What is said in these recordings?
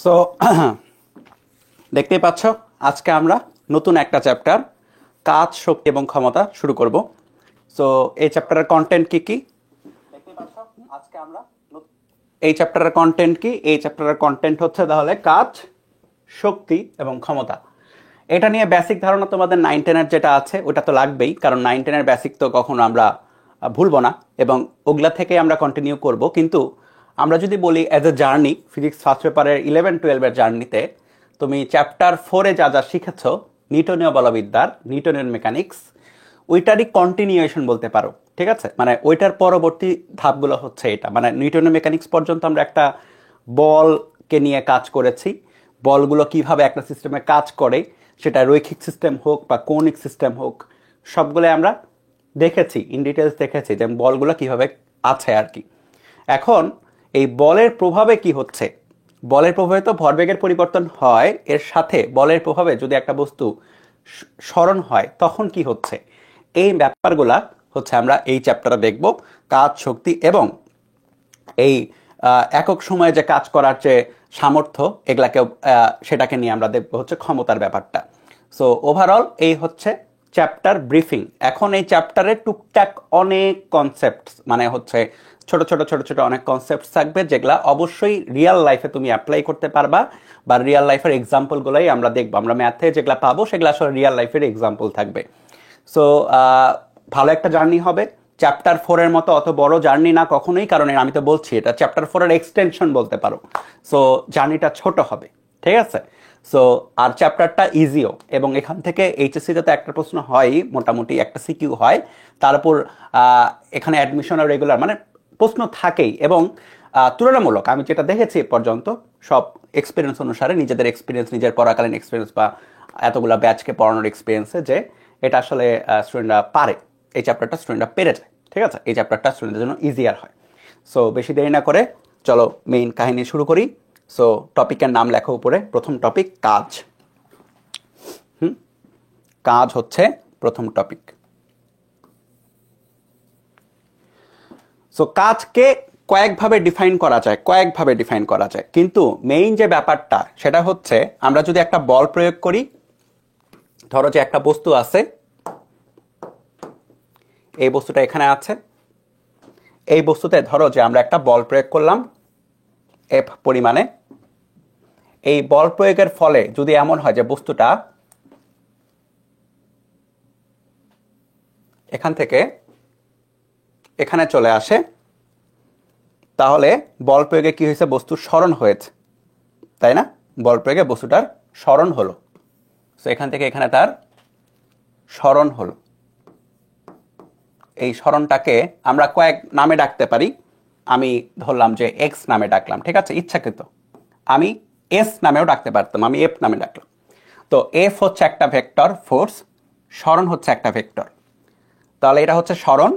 So দেখতেই পাচ্ছ আজকে আমরা নতুন একটা চ্যাপ্টার কাজ শক্তি এবং ক্ষমতা শুরু করব। সো এই চ্যাপ্টারের কন্টেন্ট কি দেখতেই পাচ্ছ আজকে আমরা এই চ্যাপ্টারের কন্টেন্ট কি এই চ্যাপ্টারের কন্টেন্ট হচ্ছে তাহলে কাজ শক্তি এবং ক্ষমতা। এটা নিয়ে বেসিক ধারণা তোমাদের 9-10-এর যেটা আছে ওটা তো লাগবেই, কারণ 9-10-এর বেসিক তো কখনো আমরা ভুলবো না এবং ওগুলা থেকে আমরা কন্টিনিউ করব। কিন্তু আমরা যদি বলি as a journey, physics first পেপারের 11-12-এর জার্নিতে তুমি চ্যাপ্টার 4-এ যা যা শিখেছ নিউটনীয় বলবিদ্যার, নিউটনিয়ান মেকানিক্স, ওইটারই কন্টিনিউয়েশন বলতে পারো। ঠিক আছে, মানে ওইটার পরবর্তী ধাপগুলো হচ্ছে এটা, মানে নিউটনীয় মেকানিক্স পর্যন্ত আমরা একটা বলকে নিয়ে কাজ করেছি। বলগুলো কিভাবে একটা সিস্টেমে কাজ করে, সেটা রৈখিক সিস্টেম হোক বা কৌণিক সিস্টেম হোক, সবগুলো আমরা দেখেছি, ইন ডিটেলস দেখেছি যে বলগুলো কিভাবে আছে আর কি। এখন এই বলের প্রভাবে কি হচ্ছে, বলের প্রভাবে তো ভরবেগের পরিবর্তন হয়, এর সাথে বলের প্রভাবে যদি একটা বস্তু সরণ হয় তখন কি হচ্ছে, এই ব্যাপারগুলা হচ্ছে আমরা এই চ্যাপ্টারে দেখব। কাজ শক্তি এবং এই একক সময়ে যে কাজ করার যে সামর্থ্য, এগুলাকে সেটাকে নিয়ে আমরা দেখব হচ্ছে ক্ষমতার ব্যাপারটা। সো ওভারঅল এই হচ্ছে চ্যাপ্টার ব্রিফিং। এখন এই চ্যাপ্টারে টুকটাক অনেক কনসেপ্ট, মানে হচ্ছে ছোট ছোট ছোট ছোট অনেক কনসেপ্ট থাকবে যেগুলা অবশ্যই রিয়েল লাইফে তুমি অ্যাপ্লাই করতে পারবা, বা রিয়েল লাইফের এক্সাম্পলগুলোই আমরা দেখবো। আমরা ম্যাথে যেগুলা পাবো সেগুলো আসলে রিয়েল লাইফের এক্সাম্পল থাকবে। সো ভালো একটা জার্নি হবে। চ্যাপ্টার 4-এর মতো অত বড় জার্নি না কখনোই, কারণ আমি তো বলছি এটা চ্যাপ্টার 4-এর এক্সটেনশন বলতে পারো। সো জার্নিটা ছোট হবে, ঠিক আছে। সো আর চ্যাপ্টারটা ইজিও, এবং এখান থেকে এইচএসসিতে তো একটা প্রশ্ন হয়, মোটামুটি একটা সিকিউ হয়, তার উপর এখানে অ্যাডমিশন আর রেগুলার মানে প্রশ্ন থাকেই। এবং তুলনামূলক আমি যেটা দেখেছি এ পর্যন্ত সব এক্সপিরিয়েন্স অনুসারে, নিজেদের এক্সপিরিয়েন্স, নিজের পড়াকালীন এক্সপিরিয়েন্স বা এতগুলা ব্যাচকে পড়ানোর এক্সপিরিয়েন্সে, যে এটা আসলে স্টুডেন্টরা পারে, এই চ্যাপ্টারটা স্টুডেন্টরা পেরে যায়। ঠিক আছে, এই চ্যাপ্টারটা স্টুডেন্টদের জন্য ইজিয়ার হয়। সো বেশি দেরি না করে চলো মেইন কাহিনী শুরু করি। সো টপিকের নাম লেখো উপরে, প্রথম টপিক কাজ। কাজ হচ্ছে প্রথম টপিক। সো কাজকে কয়েকভাবে ডিফাইন করা যায়, কিন্তু মেইন যে ব্যাপারটা সেটা হচ্ছে আমরা যদি একটা বল প্রয়োগ করি, ধরো যে একটা বস্তু আছে, এই বস্তুটা এখানে আছে, এই বস্তুতে ধরো যে আমরা একটা বল প্রয়োগ করলাম এফ পরিমাণে। এই বল প্রয়োগের ফলে যদি এমন হয় যে বস্তুটা এখান থেকে এখানে চলে আসে, তাহলে বল প্রয়োগে কি হয়েছে, বস্তুর সরণ হয়েছে, তাই না? বল প্রয়োগে বস্তুটার সরণ হলো। তো এখান থেকে এখানে তার সরণ হলো। এই সরণটাকে আমরা কয়েক নামে ডাকতে পারি। আমি ধরলাম যে এক্স নামে ডাকলাম, ঠিক আছে, ইচ্ছাকৃত। আমি এস নামেও ডাকতে পারতাম, আমি এফ নামে ডাকলাম। তো এফ হচ্ছে একটা ভেক্টর ফোর্স, সরণ হচ্ছে একটা ভেক্টর। তাহলে এটা হচ্ছে সরণ,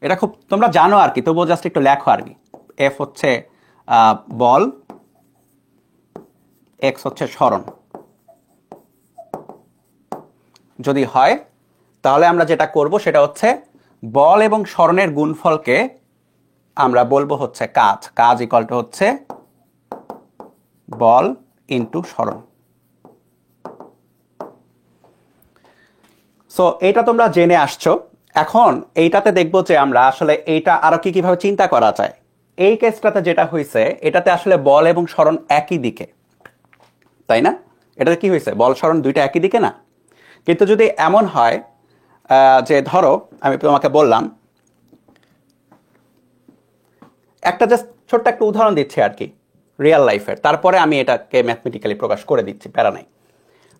এটা খুব তোমরা জানো আর কি, তবুও জাস্ট একটু লেখো আর কি। এফ হচ্ছে বল, এক্স হচ্ছে সরণ। যদি হয় তাহলে আমরা যেটা করব সেটা হচ্ছে বল এবং সরণের গুণফলকে আমরা বলবো হচ্ছে কাজ। কাজ ইকুয়াল টু হচ্ছে বল ইনটু সরণ। সো এইটা তোমরা জেনে আসছো। এখন এইটাতে দেখবো যে আমরা আসলে এইটা আরো কিভাবে চিন্তা করা যায়। এই কেসটাতে যেটা হয়েছে, এটাতে আসলে বল এবং সরণ একই দিকে, তাই না? এটাতে কি হয়েছে, বল সরণ দুইটা একই দিকে না? কিন্তু যদি এমন হয় যে ধরো আমি তোমাকে বললাম, একটা জাস্ট ছোট্ট একটা উদাহরণ দিচ্ছি আর কি রিয়েল লাইফের, তারপরে আমি এটাকে ম্যাথমেটিক্যালি প্রকাশ করে দিচ্ছি, প্যারা নাই।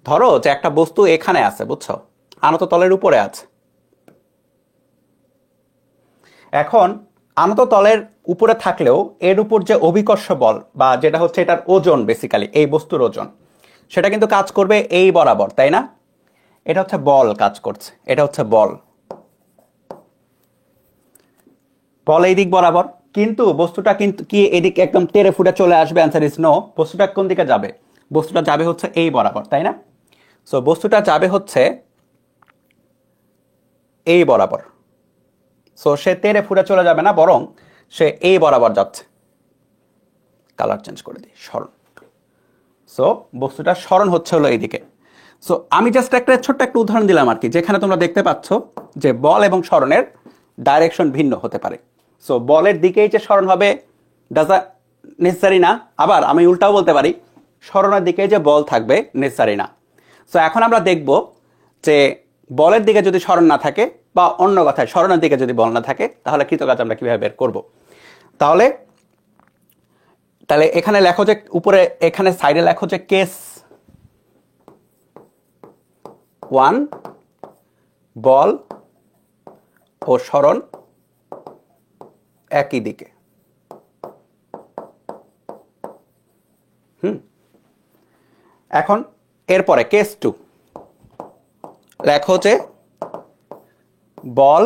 ধরো যে একটা বস্তু এখানে আছে, বুঝছো, আনত তলের উপরে আছে। এখন আনত তলের উপরে থাকলেও এর উপর যে অভিকর্ষ বল, বা যেটা হচ্ছে এটার ওজন, বেসিক্যালি এই বস্তুর ওজন, সেটা কিন্তু কাজ করবে এই বরাবর, তাই না? এটা হচ্ছে বল কাজ করছে, এটা হচ্ছে বল, বল এই দিক বরাবর। কিন্তু বস্তুটা কিন্তু কি এদিকে একদম তেড়ে ফুটে চলে আসবে? Answer is no. বস্তুটা কোন দিকে যাবে? বস্তুটা যাবে হচ্ছে এই বরাবর, তাই না? সো বস্তুটা যাবে হচ্ছে এই বরাবর। সো সে তেড়ে ফুটে চলে যাবে না, বরং সে এই বরাবর যাচ্ছে। কালার চেঞ্জ করে দিই, সরণ। সো বস্তুটা সরণ হচ্ছে হলো এইদিকে। সো আমি জাস্ট একটা ছোট্ট একটা উদাহরণ দিলাম আর কি, যেখানে তোমরা দেখতে পাচ্ছ যে বল এবং সরণের ডাইরেকশন ভিন্ন হতে পারে। সো বলের দিকেই যে সরণ হবে ডাজ নেসেসারি না, আবার আমি উল্টাও বলতে পারি সরণের দিকে যে বল থাকবে নেসেসারি না। সো এখন আমরা দেখব যে বলের দিকে যদি সরণ না থাকে, বা অন্য কথায় সরণের দিকে যদি বল না থাকে, তাহলে কৃতকাজ আমরা কিভাবে বের করব। তাহলে এখানে লেখো যে উপরে এখানে সাইডে লেখো যে কেস 1 বল ও সরণ একই দিকে। এখন এরপরে কেস 2 লেখো যে বল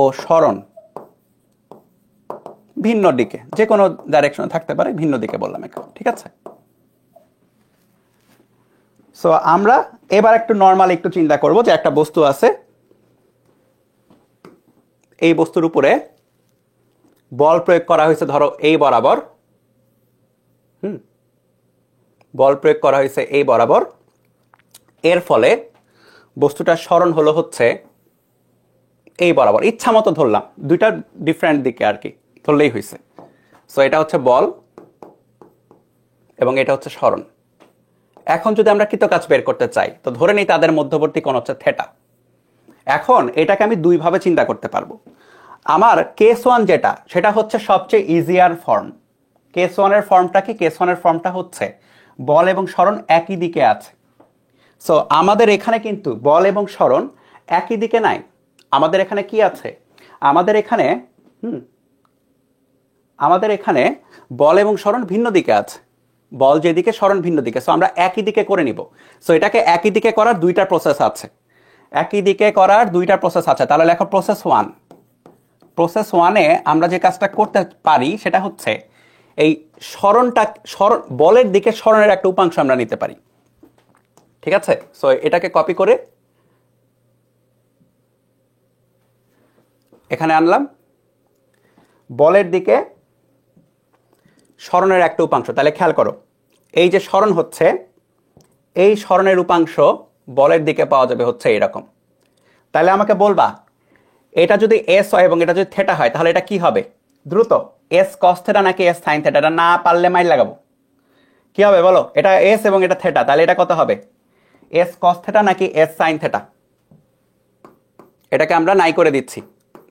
ও সরণ ভিন্ন দিকে, যে কোনো ডাইরেকশনে থাকতে পারে, ভিন্ন দিকে বললাম এখন, ঠিক আছে। সো আমরা এবার একটু নর্মাল একটু চিন্তা করব যে একটা বস্তু আছে, এই বস্তুর উপরে বল প্রয়োগ করা হয়েছে ধরো এই বরাবর, বল প্রয়োগ করা হয়েছে এই বরাবর, এর ফলে বস্তুটার সরণ হলো হচ্ছে এই বরাবর, ইচ্ছা মতো ধরলাম, দুইটা ডিফারেন্ট দিকে আর কি ধরলেই হয়েছে। সো এটা হচ্ছে বল এবং এটা হচ্ছে সরণ। এখন যদি আমরা কৃতকাজ বের করতে চাই, তো ধরে নিই তাদের মধ্যবর্তী কোণ হচ্ছে থিটা। এখন এটাকে আমি দুইভাবে চিন্তা করতে পারবো। আমার কেস 1 যেটা, সেটা হচ্ছে সবচেয়ে ইজিয়ার ফর্ম। কেস 1 এর ফর্মটা কি? কেস 1 এর ফর্মটা হচ্ছে বল এবং সরণ একই দিকে আছে। সো আমাদের এখানে কিন্তু বল এবং সরণ একই দিকে নাই, আমাদের এখানে কি আছে? আমাদের এখানে বল এবং সরণ ভিন্ন দিকে আছে, বল যেদিকে সরণ ভিন্ন দিকে। সো আমরা একই দিকে করে নিব। সো এটাকে একই দিকে করার দুইটা প্রসেস আছে, একই দিকে করার দুইটা প্রসেস আছে। তাহলে লেখো প্রসেস 1। প্রসেস 1-এ আমরা যে কাজটা করতে পারি সেটা হচ্ছে এই সরণটা, বলের দিকে সরণের একটা উপাংশ আমরা নিতে পারি, ঠিক আছে। সো এটাকে কপি করে এখানে আনলাম, বলের দিকে সরণের একটা উপাংশ। তাহলে খেয়াল করো, এই যে সরণ হচ্ছে, এই সরণের উপাংশ বলের দিকে পাওয়া যাবে হচ্ছে এরকম। তাহলে আমাকে বলবা এটা যদি এস হয় এবং এটা যদি থেটা হয়, তাহলে এটা কি হবে? দ্রুত এস কস থেটা নাকি এস সাইন থেটা? এটা না পারলে মাইল লাগাবো। কি হবে বলো? এটা এস এবং এটা থেটা, তাহলে এটা কত হবে? এস কস থেটা নাকি এস সাইন থেটা? এটাকে আমরা নাই করে দিচ্ছি,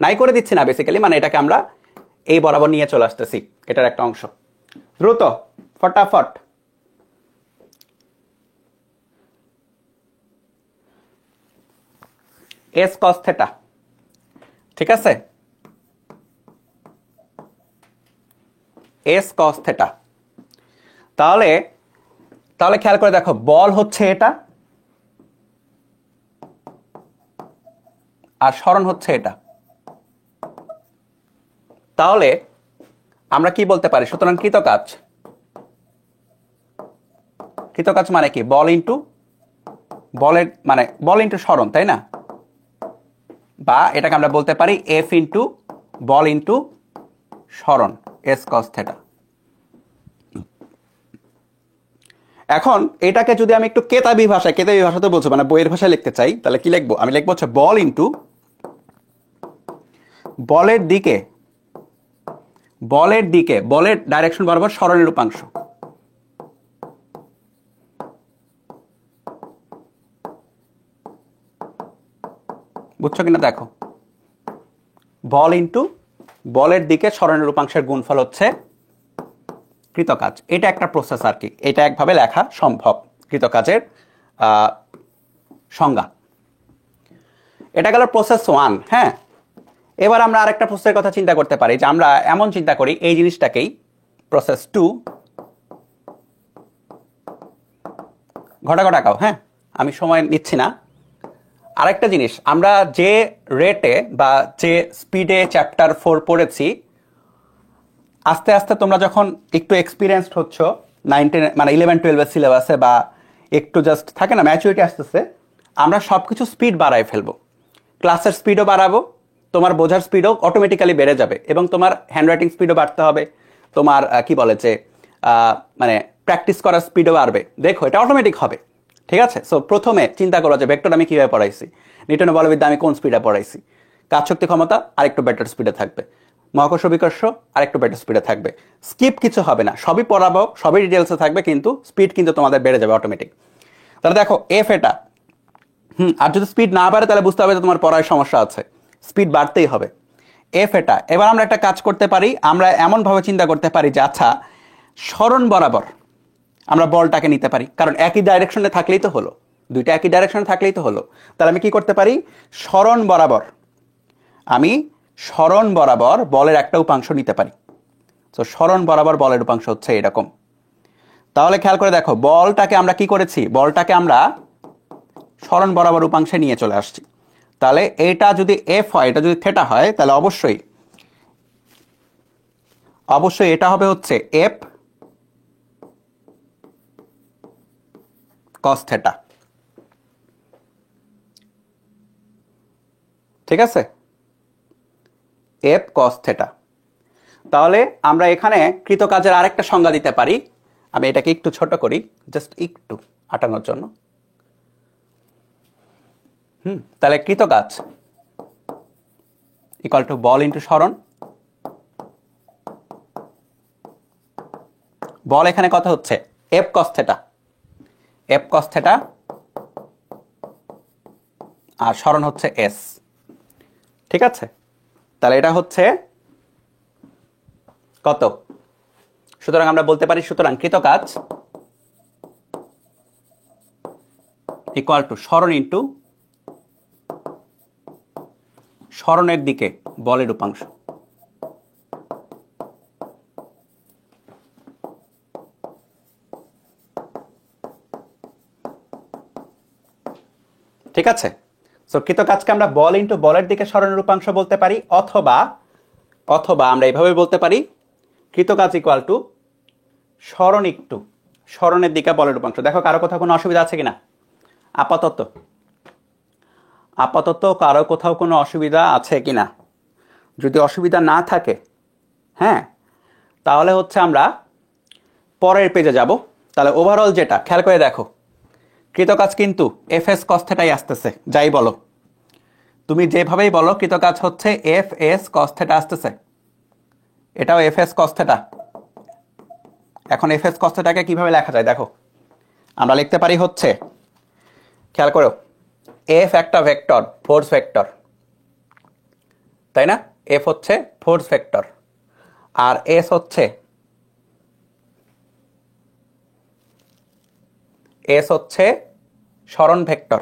নাই করে দিচ্ছি না বেসিক্যালি, মানে এটাকে আমরা এই বরাবর নিয়ে চলে আসতেছি, এটার একটা অংশ। দ্রুত ফটাফট, এস কস থেটা, ঠিক আছে, এস কস থেটা। তাহলে খেয়াল করে দেখো, বল হচ্ছে এটা আর সরণ হচ্ছে এটা। তাহলে আমরা কি বলতে পারি? সুতরাং কৃতকাজ মানে কি? বল ইন্টু বলের, মানে বল ইন্টু সরণ, তাই না? বা এটাকে আমরা বলতে পারি এফ ইন্টু বল ইন্টু সরণ, এস কস থেটা। এখন এটাকে যদি আমি একটু কেতাবি ভাষাতে বলছো, মানে বইয়ের ভাষায় লিখতে চাই, তাহলে কি লিখবো? আমি লিখবো হচ্ছে বল ইন্টু বলের দিকে, বলের ডাইরেকশন বরাবর সরণের উপাংশ। বুঝছো কিনা দেখো, বল ইন্টু বলের দিকে সরণের উপাংশের গুণফল হচ্ছে কৃতকাজ। এটা একটা প্রসেস আর কি, এটা একভাবে লেখা সম্ভব কৃতকাজের সংজ্ঞা। এটা গেল প্রসেস 1। হ্যাঁ, এবার আমরা আরেকটা প্রসেসের কথা চিন্তা করতে পারি, যে আমরা এমন চিন্তা করি এই জিনিসটাকেই প্রসেস 2 ঘটাও। হ্যাঁ, আমি সময় নিচ্ছি না। আরেকটা জিনিস, আমরা যে রেটে বা যে স্পিডে চ্যাপ্টার 4 পড়েছি, আস্তে আস্তে তোমরা যখন একটু এক্সপিরিয়েন্সড হচ্ছ, 11-12 সিলেবাসে, বা একটু জাস্ট থাকে না ম্যাচুরিটি আসতেছে, আমরা সবকিছু স্পিড বাড়ায় ফেলবো। ক্লাসের স্পিডও বাড়াবো, তোমার বোঝার স্পিডও অটোমেটিক্যালি বেড়ে যাবে, এবং তোমার হ্যান্ডরাইটিং স্পিডও বাড়তে হবে, তোমার কি বলে যে মানে প্র্যাকটিস করার স্পিডও বাড়বে। দেখো এটা অটোমেটিক হবে, ঠিক আছে? সো প্রথমে চিন্তা করো যে ভেক্টর আমি কিভাবে পড়াইছি, নিউটনের বলবিদ্যা আমি কোন স্পিডে পড়াইছি, কাজ শক্তি ক্ষমতা আরেকটু বেটার স্পিডে থাকবে, মহাকর্ষ বিকর্ষ আরেকটু বেটার স্পিডে থাকবে। স্কিপ কিছু হবে না, সবই পড়াবো, সবই ডিটেলসে থাকবে, কিন্তু স্পিড কিন্তু তোমাদের বেড়ে যাবে অটোমেটিক। তাহলে দেখো এফ এটা, আর যদি স্পিড না বাড়ে তাহলে বুঝতে হবে যে তোমার পড়ায় সমস্যা আছে, স্পিড বাড়তেই হবে। এফ এটা। এবার আমরা একটা কাজ করতে পারি, আমরা এমনভাবে চিন্তা করতে পারি যে আচ্ছা সরণ বরাবর আমরা বলটাকে নিতে পারি, কারণ একই ডাইরেকশনে থাকলেই তো হলো, দুইটা একই ডাইরেকশনে থাকলেই তো হলো। তাহলে আমি কি করতে পারি, সরণ বরাবর বলের একটা উপাংশ নিতে পারি। তো সরণ বরাবর বলের উপাংশ হচ্ছে এরকম। তাহলে খেয়াল করে দেখো বলটাকে আমরা কি করেছি, বলটাকে আমরা সরণ বরাবর উপাংশে নিয়ে চলে আসছি। তাহলে এটা যদি এফ হয়, এটা যদি থেটা হয়, তাহলে অবশ্যই এটা হবে হচ্ছে এফ কস থেটা, ঠিক আছে? F cos theta. তাহলে আমরা এখানে কৃতকাজের আরেকটা সংজ্ঞা দিতে পারি, আমি এটাকে একটু ছোট করি জাস্ট একটু আটানোর জন্য। তাহলে কৃতকাজ ইকুয়াল টু বল ইন্টু সরণ। বল এখানে কথা হচ্ছে এফ কস থেটা, আর সরণ হচ্ছে এস, ঠিক আছে? তাহলে এটা হচ্ছে কত? সুতরাং আমরা বলতে পারি সুতরাং কৃতকাজ ইকুয়াল টু সরণ ইন্টু সরণের দিকে বলের উপাংশ। ঠিক আছে? সো কৃতকাজকে আমরা বল ইন্টু বলের দিকে সরণের উপাংশ বলতে পারি, অথবা আমরা এইভাবে বলতে পারি কৃতকাজ ইকুয়াল টু সরণ ইন্টু সরণের দিকে বলের উপাংশ। দেখো কারো কোথাও কোনো অসুবিধা আছে কিনা? আপাতত কারো কোথাও কোনো অসুবিধা আছে কিনা? যদি অসুবিধা না থাকে, হ্যাঁ, তাহলে হচ্ছে আমরা পরের পেজে যাব। তাহলে ওভারঅল যেটা খেয়াল করে দেখো, কৃতকাজ কিন্তু এফ এস কস থেটাই আসতেছে, যাই বলো তুমি, যেভাবেই বলো কৃতকাজ হচ্ছে এফ এস কস থেটা আসতেছে, এটাও এফ এস কস থেটা। এখন এফ এস কস থেটাকে কিভাবে লেখা যায় দেখো, আমরা লিখতে পারি হচ্ছে, খেয়াল করো, এফ একটা ভেক্টর, ফোর্স ভেক্টর, তাই না? এফ হচ্ছে ফোর্স ভেক্টর, আর এস হচ্ছে সরণ ভেক্টর।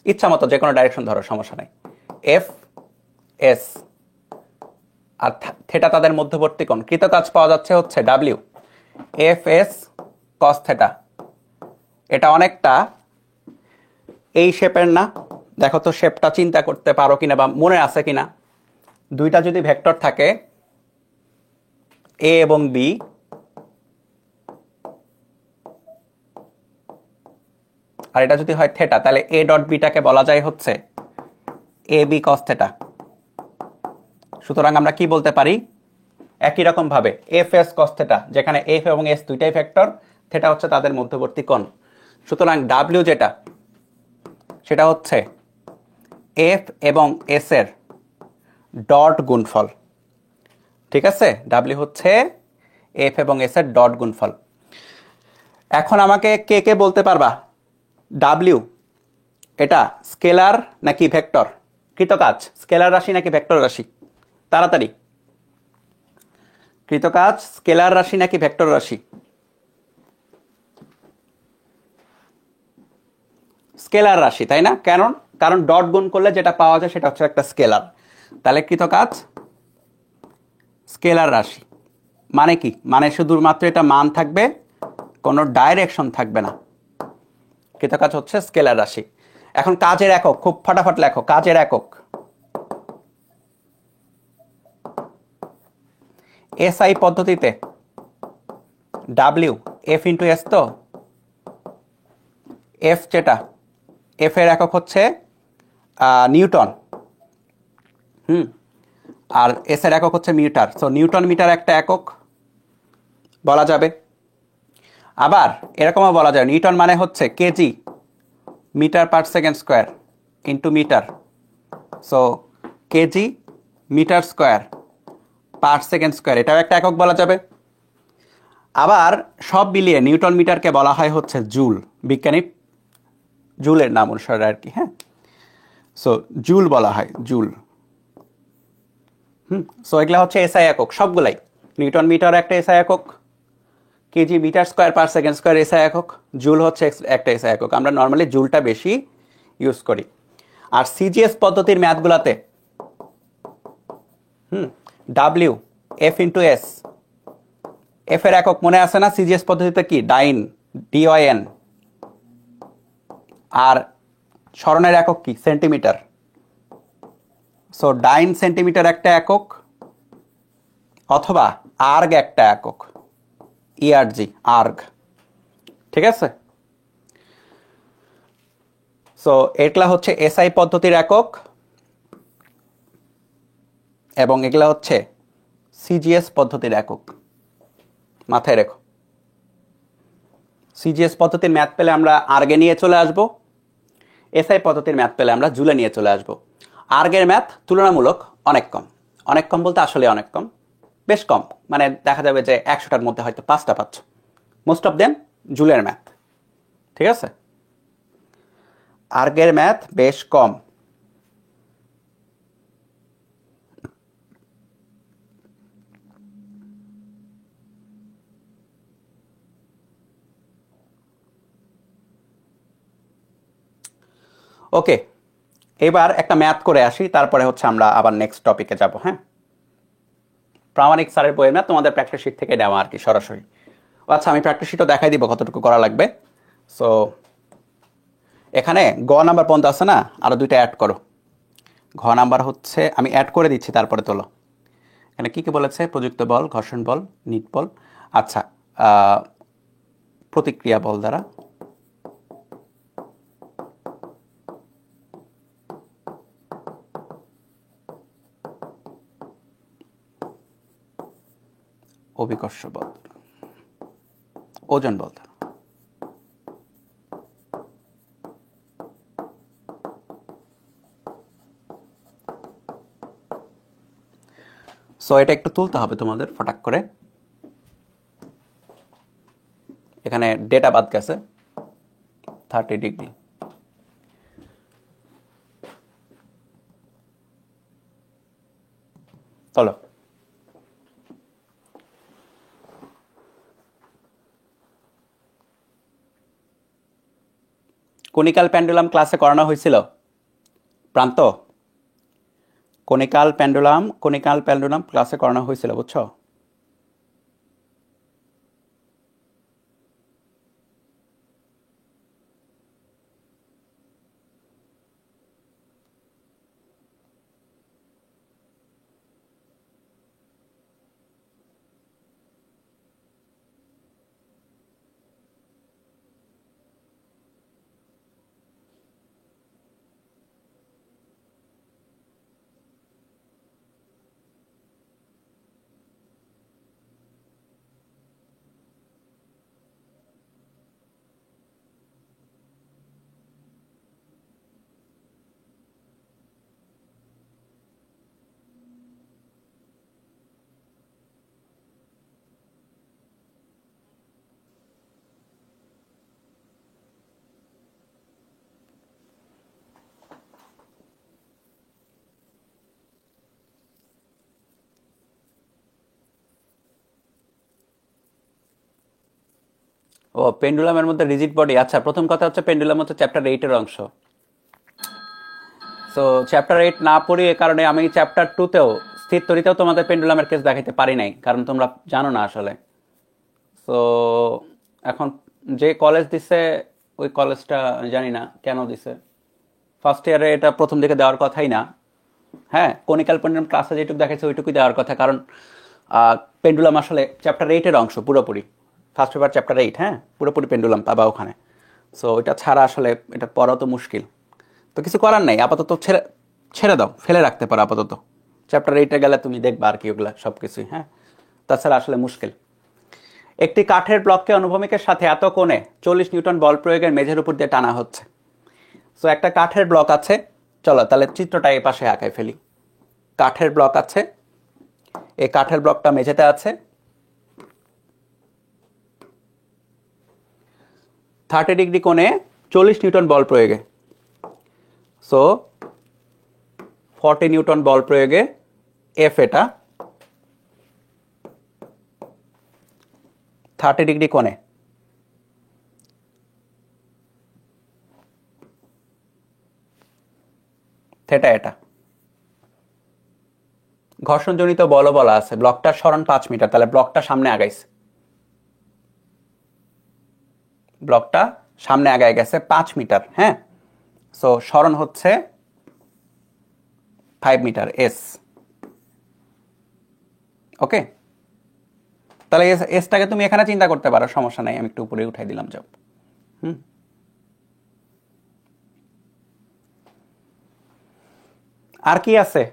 ইচ্ছা মতো যে কোনো ডাইরেকশন ধরো, সমস্যা নাই। এফ এস আর থেটা তাদের মধ্যবর্তী কোণ। কৃতকাজ পাওয়া যাচ্ছে হচ্ছে W F S cos theta. এটা অনেকটা এই শেপের না? দেখো তো শেপটা চিন্তা করতে পারো কিনা বা মনে আছে কিনা? দুইটা যদি ভেক্টর থাকে এ এবং বি, আর এটা যদি হয় থেটা, তাহলে এ ডট বিটাকে বলা যায় হচ্ছে এ বি কস থেটা। সুতরাং আমরা কি বলতে পারি, একই রকম ভাবে এফ এস কস থেটা, যেখানে এফ এবং এস দুইটাই ভেক্টর, থেটা হচ্ছে তাদের মধ্যবর্তী কোণ। সুতরাং ডাব্লিউ যেটা, সেটা হচ্ছে এফ এবং এস এর ডট গুণফল, ঠিক আছে? ডাব্লিউ হচ্ছে এফ এবং এস এর ডট গুণফল। এখন আমাকে কে কে বলতে পারবা ডাব্লিউ এটা স্কেলার নাকি ভেক্টর? কৃতকাজ স্কেলার রাশি নাকি ভেক্টর রাশি? তাড়াতাড়ি, কৃতকাজ স্কেলার রাশি নাকি ভেক্টর রাশি? স্কেলার রাশি, তাই না? কারণ ডট গুণ করলে যেটা পাওয়া যায় সেটা হচ্ছে একটা স্কেলার। তাহলে কৃতকাজ স্কেলার রাশি মানে কি? মানে শুধুমাত্র এটা মান থাকবে, কোনো ডাইরেকশন থাকবে না। কৃতকাজ হচ্ছে স্কেলার রাশি। এখন কাজের একক খুব ফটাফট লেখো, কাজের একক এসআই পদ্ধতিতে ডাব্লিউ এফ ইন্টু এস, তো এফ যেটা, এফ এর একক হচ্ছে নিউটন, আর এস এর একক হচ্ছে মিটার। সো নিউটন মিটার একটা একক বলা যাবে। আবার এরকমও বলা যায় নিউটন মানে হচ্ছে kg metre per second square into metre. So kg metre square per second square, এটাও একটা একক বলা যাবে। আবার সব মিলিয়ে নিউটন মিটারকে বলা হয় হচ্ছে জুল, বিজ্ঞানী জুলের নাম অনুসারে আর কি। হ্যাঁ, সো জুল বলা হয়, জুল। সো এগুলা হচ্ছে এসআই একক সবগুলাই। নিউটন মিটার একটা এসআই একক, kg metre square per second square SI একক, জুল হচ্ছে একটা এসআই একক। আমরা নর্মালি জুলটা বেশি ইউজ করি। আর সিজিএস পদ্ধতির ম্যাথগুলাতে W F into S, F এর একক মনে আছে না? সিজিএস পদ্ধতিতে কি ডাইন, ডিওয়াইএন। আর স্মরণের একক কি সেন্টিমিটার। সো ডাইন সেন্টিমিটার একটা একক, অথবা আর্গ একটা একক, ইআরজি আর্গ। ঠিক আছে, সো এগুলা হচ্ছে এসআই পদ্ধতির একক এবং এগুলা হচ্ছে সিজিএস পদ্ধতির একক। মাথায় রেখো, সিজিএস পদ্ধতির ম্যাথ পেলে আমরা আর্গে নিয়ে চলে আসব, এসআই পদ্ধতির ম্যাথ পেলে আমরা জুলে নিয়ে চলে আসব। আর্গের ম্যাথ তুলনামূলক অনেক কম, অনেক কম বলতে আসলে অনেক কম, বেশ কম। মানে দেখা যাবে যে 100টার মধ্যে হয়তো 5টা পাচ্ছ। মোস্ট অফ দেম জুলের ম্যাথ। ঠিক আছে, আর্গের ম্যাথ বেশ কম। ওকে, এবার একটা ম্যাথ করে আসি, তারপরে হচ্ছে আমরা আবার নেক্সট টপিকে যাব। হ্যাঁ, প্রামাণিক স্যারের বইয়ের ম্যাথ তোমাদের প্র্যাকটিস শিট থেকে নেওয়া আর কি, সরাসরি। আচ্ছা, আমি প্র্যাকটিস শিটও দেখাই দিব কতটুকু করা লাগবে। সো এখানে গ নাম্বার পর্যন্ত আছে না, আরো দুইটা অ্যাড করো। ঘ নাম্বার হচ্ছে আমি অ্যাড করে দিচ্ছি, তারপরে তোলো। এখানে কি কি বলেছে? প্রযুক্ত বল, ঘর্ষণ বল, নিট বল, আচ্ছা প্রতিক্রিয়া বল দ্বারা অভিকর্ষ বল, ওজন বল দ্বারা। সো এটা একটু তুলতে হবে তোমাদের ফটাক করে। এখানে ডেটা বাদ গেছে 30 ডিগ্রি। চলো, কনিকাল পেন্ডুলাম ক্লাসে করানো হয়েছিল প্রান্ত? কনিকাল পেন্ডুলাম ক্লাসে করানো হয়েছিল, বুঝছো? ও, পেন্ডুলামের মধ্যে রিজিড বডি। আচ্ছা, প্রথম কথা হচ্ছে পেন্ডুলাম হচ্ছে চ্যাপ্টার 8-এর অংশ। সো চ্যাপ্টার 8 না পড়ি, এ কারণে আমি চ্যাপ্টার 2তেও স্থির তরিতেও তোমাদের পেন্ডুলামের কেস দেখাইতে পারি নাই, কারণ তোমরা জানো না আসলে। সো এখন যে কলেজ দিছে ওই কলেজটা জানি না কেন দিছে। ফার্স্ট ইয়ারে এটা প্রথম দিকে দেওয়ার কথাই না। হ্যাঁ, কনিক্যাল পেন্ডুলাম ক্লাসে যেটুকু দেখাচ্ছে ওইটুকুই দেওয়ার কথা, কারণ পেন্ডুলাম আসলে চ্যাপ্টার 8-এর অংশ পুরোপুরি। ফার্স্ট পেপার চ্যাপ্টার 8, হ্যাঁ, পুরোপুরি পেন্ডুলাম পাবা ওখানে। সো এটা ছাড়া আসলে এটা পড়া তো মুশকিল। তো কিছু করার নাই, আপাতত ছেড়ে দাও, ফেলে রাখতে পারো আপাতত চ্যাপ্টার 8-এ গেলে তুমি দেখবা আর কি ওগুলা সবকিছুই। হ্যাঁ, তাছাড়া আসলে মুশকিল। একটি কাঠের ব্লককে অনুভূমিকের সাথে এত কোণে 40 নিউটন বল প্রয়োগের মেঝের উপর দিয়ে টানা হচ্ছে। সো একটা কাঠের ব্লক আছে, চলো তাহলে চিত্রটা এই পাশে আঁকাই ফেলি। কাঠের ব্লক আছে, এই কাঠের ব্লকটা মেঝেতে আছে, 30 ডিগ্রি কোণে 40 নিউটন বল প্রয়োগে। সো 40 নিউটন বল প্রয়োগে এফ, এটা 30 ডিগ্রি কোণে। থেটা এটা। ঘর্ষণজনিত বল বলা আছে, ব্লকটার সরণ 5 মিটার, তাহলে ব্লকটা সামনে আগাইছে, ব্লকটা সামনে আগায় গেছে 5 মিটার। হ্যাঁ, সো সরণ হচ্ছে 5 মিটার এস। ওকে, তাহলে এসটাকে তুমি এখানে চিন্তা করতে পারো, সমস্যা নাই, আমি একটু উপরে উঠাই দিলাম জব। আর কি আছে?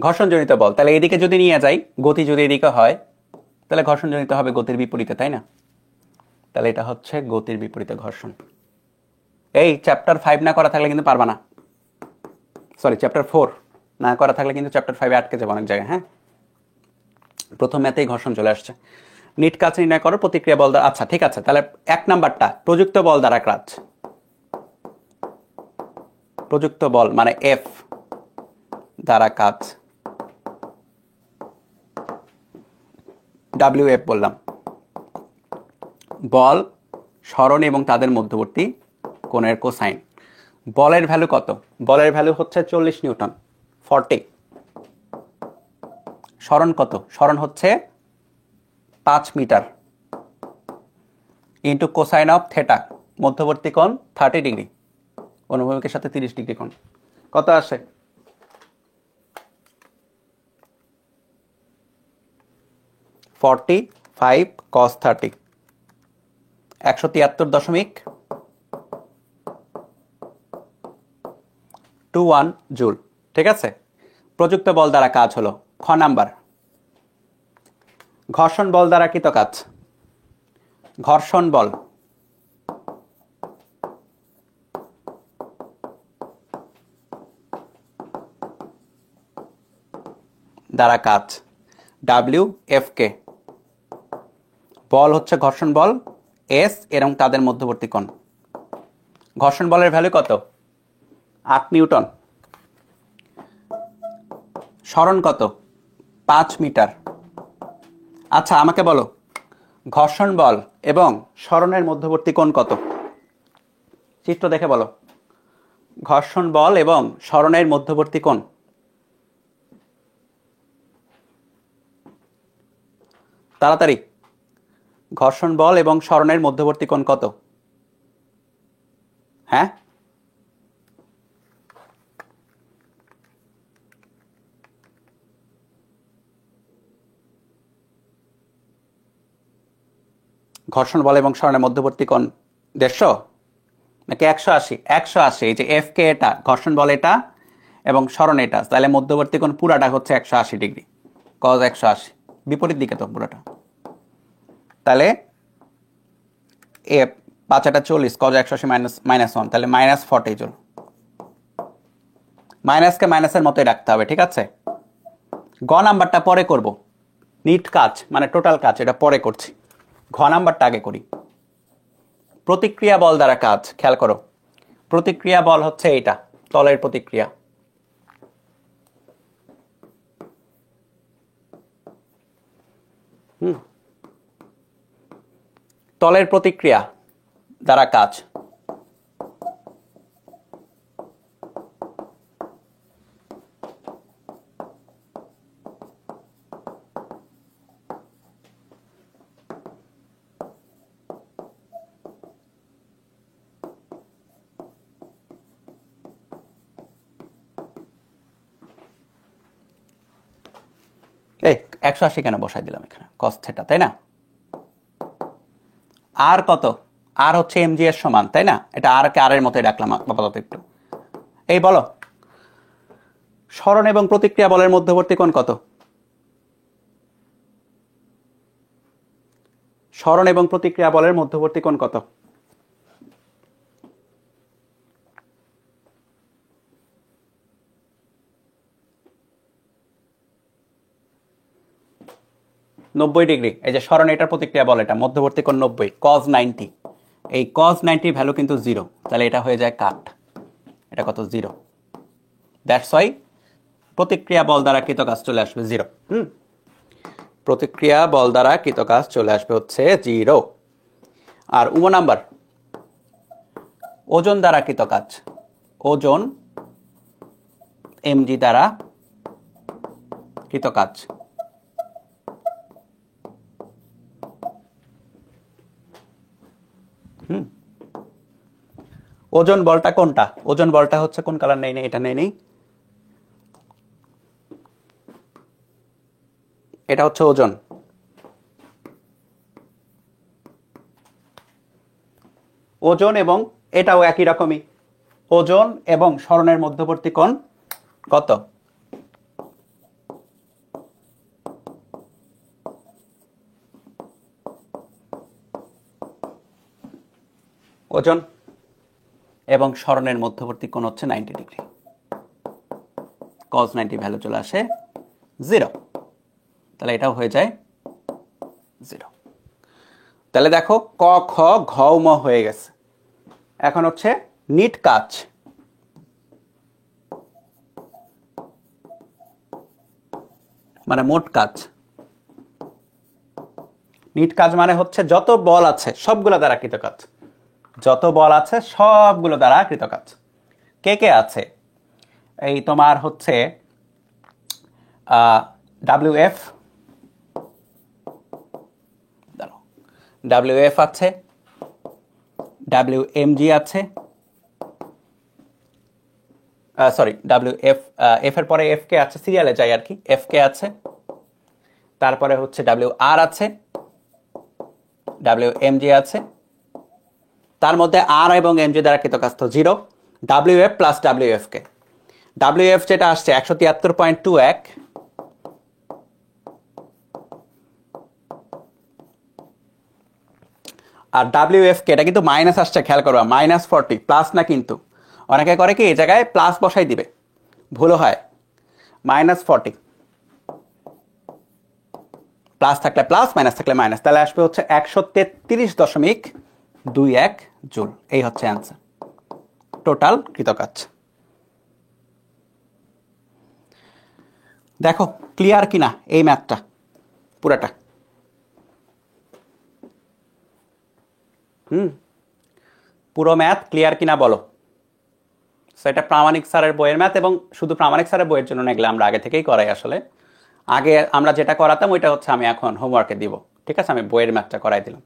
ঘর্ষণজনিত বল, তাহলে এদিকে যদি নিয়ে যাই, গতি যদি এদিকে হয়, তাহলে ঘর্ষণজনিত হবে গতির বিপরীতে, তাই না? তাহলে এটা হচ্ছে গতির বিপরীতে ঘর্ষণ। এই চ্যাপ্টার 5 না করা থাকলে কিন্তু পারবা না, সরি চ্যাপ্টার 4 না করা থাকলে কিন্তু চ্যাপ্টার 5-এ আটকে যাবে অনেক জায়গায়। হ্যাঁ, প্রথম ম্যাথেই ঘর্ষণ চলে আসছে। নিট কাজ নির্ণয় করো প্রতিক্রিয়া বল দ্বারা। আচ্ছা ঠিক আছে, তাহলে 1 নাম্বারটা প্রযুক্ত বল দ্বারা কাজ। প্রযুক্ত বল মানে এফ দ্বারা কাজ, WF বললাম। বল, সরণ এবং তাদের মধ্যবর্তী কোণের কোসাইন। বলের ভ্যালু কত? বলের ভ্যালু হচ্ছে 40 নিউটন, 40। সরণ কত? সরণ হচ্ছে 5 metre into cosine of theta, মধ্যবর্তী কোণ 30 ডিগ্রি, অনুভূমিকের সাথে 30 ডিগ্রি কোণ। কত আসে? 45 cos 30, 173.21 জুল। ঠিক আছে, প্রযুক্ত বল দ্বারা কাজ হলো। খ নাম্বার, ঘর্ষণ বল দ্বারা কৃত কাজ। ঘর্ষণ বল দ্বারা কাজ, WFK। বল হচ্ছে ঘর্ষণ বল, এস এবং তাদের মধ্যবর্তী কোণ। ঘর্ষণ বলের ভ্যালু কত? 8 নিউটন। সরণ কত? 5 মিটার। আচ্ছা আমাকে বলো, ঘর্ষণ বল এবং সরণের মধ্যবর্তী কোণ কত? চিত্র দেখে বলো, ঘর্ষণ বল এবং সরণের মধ্যবর্তী কোণ। তাড়াতাড়ি, ঘর্ষণ বল এবং সরণের মধ্যবর্তী কোণ কত? হ্যাঁ, ঘর্ষণ বল এবং সরণের মধ্যবর্তী কোণ 150 নাকি 180? 180। এই যে FK এটা, ঘর্ষণ বল এটা এবং সরণ এটা, তাহলে মধ্যবর্তী কোণ পুরাটা হচ্ছে 180 ডিগ্রি, cos 180, বিপরীত দিকে তো পুরাটা। তাহলে এ 5-40, cos 180 -1, তাহলে -40 জুল। মাইনাসকে মাইনাসের মতোই রাখতে হবে, ঠিক আছে? গ নাম্বারটা পরে করব, নিট কাজ মানে টোটাল কাজ, এটা পরে করছি। ঘ নাম্বারটা আগে করি। প্রতিক্রিয়া বল দ্বারা কাজ, খেয়াল করো, প্রতিক্রিয়া বল হচ্ছে এইটা, তলের প্রতিক্রিয়া। তলের প্রতিক্রিয়া দ্বারা কাজ। এই 180 কেন বসাই দিলাম এখানে? cos θ, তাই না? আর কত? আর হচ্ছে এমজি এর সমান, তাই না? এটা আর কে আর এর মতোই রাখলাম আপাতত একটু। এই বলো, সরণ এবং প্রতিক্রিয়া বলের মধ্যবর্তী কোণ কত? সরণ এবং প্রতিক্রিয়া বলের মধ্যবর্তী কোণ কত? নব্বই ডিগ্রি। এই যে সরণ, এটার প্রতিক্রিয়া বল, এটা মধ্যবর্তী কোণ 90, cos 90। এই cos 90 ভ্যালু কিন্তু 0, তাহলে এটা হয়ে যায় কাট। এটা কত? 0। দ্যাটস ওয়াই প্রতিক্রিয়া বল দ্বারা কৃত কাজ চলে আসবে 0। প্রতিক্রিয়া বল দ্বারা কৃত কাজ চলে আসবে হচ্ছে 0। আর নাম্বার, ওজন দ্বারা কৃত কাজ, ওজন এমজি দ্বারা কৃত কাজ। ওজন বলটা কোনটা? ওজন বলটা হচ্ছে কোন কালার? নেই, এটা নেই, এটা হচ্ছে ওজন। ওজন এবং এটাও একই রকমই, ওজন এবং সরণের মধ্যবর্তী কোণ কত? ওজন এবং সরণের মধ্যবর্তী কোণ হচ্ছে 90 ডিগ্রি। cos 90 ভ্যালু চলে আসে 0, তাহলে এটাও হয়ে যায় 0। তাহলে দেখো ক খ ঘ ম হয়ে গেছে। এখন হচ্ছে নিট কাজ। মানে মোট কাজ। নিট কাজ মানে হচ্ছে যত বল আছে সবগুলো দ্বারা কৃত কাজ, যত বল আছে সবগুলো দ্বারা কৃত কাজ। কে কে আছে? এই তোমার হচ্ছে WF, WF আছে, WMG আছে, সরি WF, এফ এর পরে এফ কে আছে, সিরিয়ালে যাই আর কি, এফ কে আছে, তারপরে হচ্ছে WR আছে, WMG আছে। তার মধ্যে আর এবং এমজি দ্বারা কৃত কাজ তো 0। WF প্লাস WF কে, WF যেটা আসছে 173.21, আর WF কে, এটা কিন্তু মাইনাস আসছে, খেয়াল করবা, -40, প্লাস না কিন্তু। অনেকে করে কি এই জায়গায় প্লাস বসাই দিবে, ভুল হয়। -40, প্লাস থাকলে প্লাস, মাইনাস থাকলে মাইনাস, তাহলে আসবে হচ্ছে 133.21 জুল। এই হচ্ছে অ্যান্সার, টোটাল কৃত কাজ। দেখো ক্লিয়ার কিনা এই ম্যাথটা পুরাটা? পুরো ম্যাথ ক্লিয়ার কিনা বলো। সেটা প্রামাণিক স্যারের বইয়ের ম্যাথ, এবং শুধু প্রামাণিক স্যারের বইয়ের জন্য এগুলো আমরা আগে থেকেই করাই। আসলে আগে আমরা যেটা করাতাম ওইটা হচ্ছে আমি এখন হোমওয়ার্কে দিব, ঠিক আছে? আমি বইয়ের ম্যাথটা করাই দিলাম।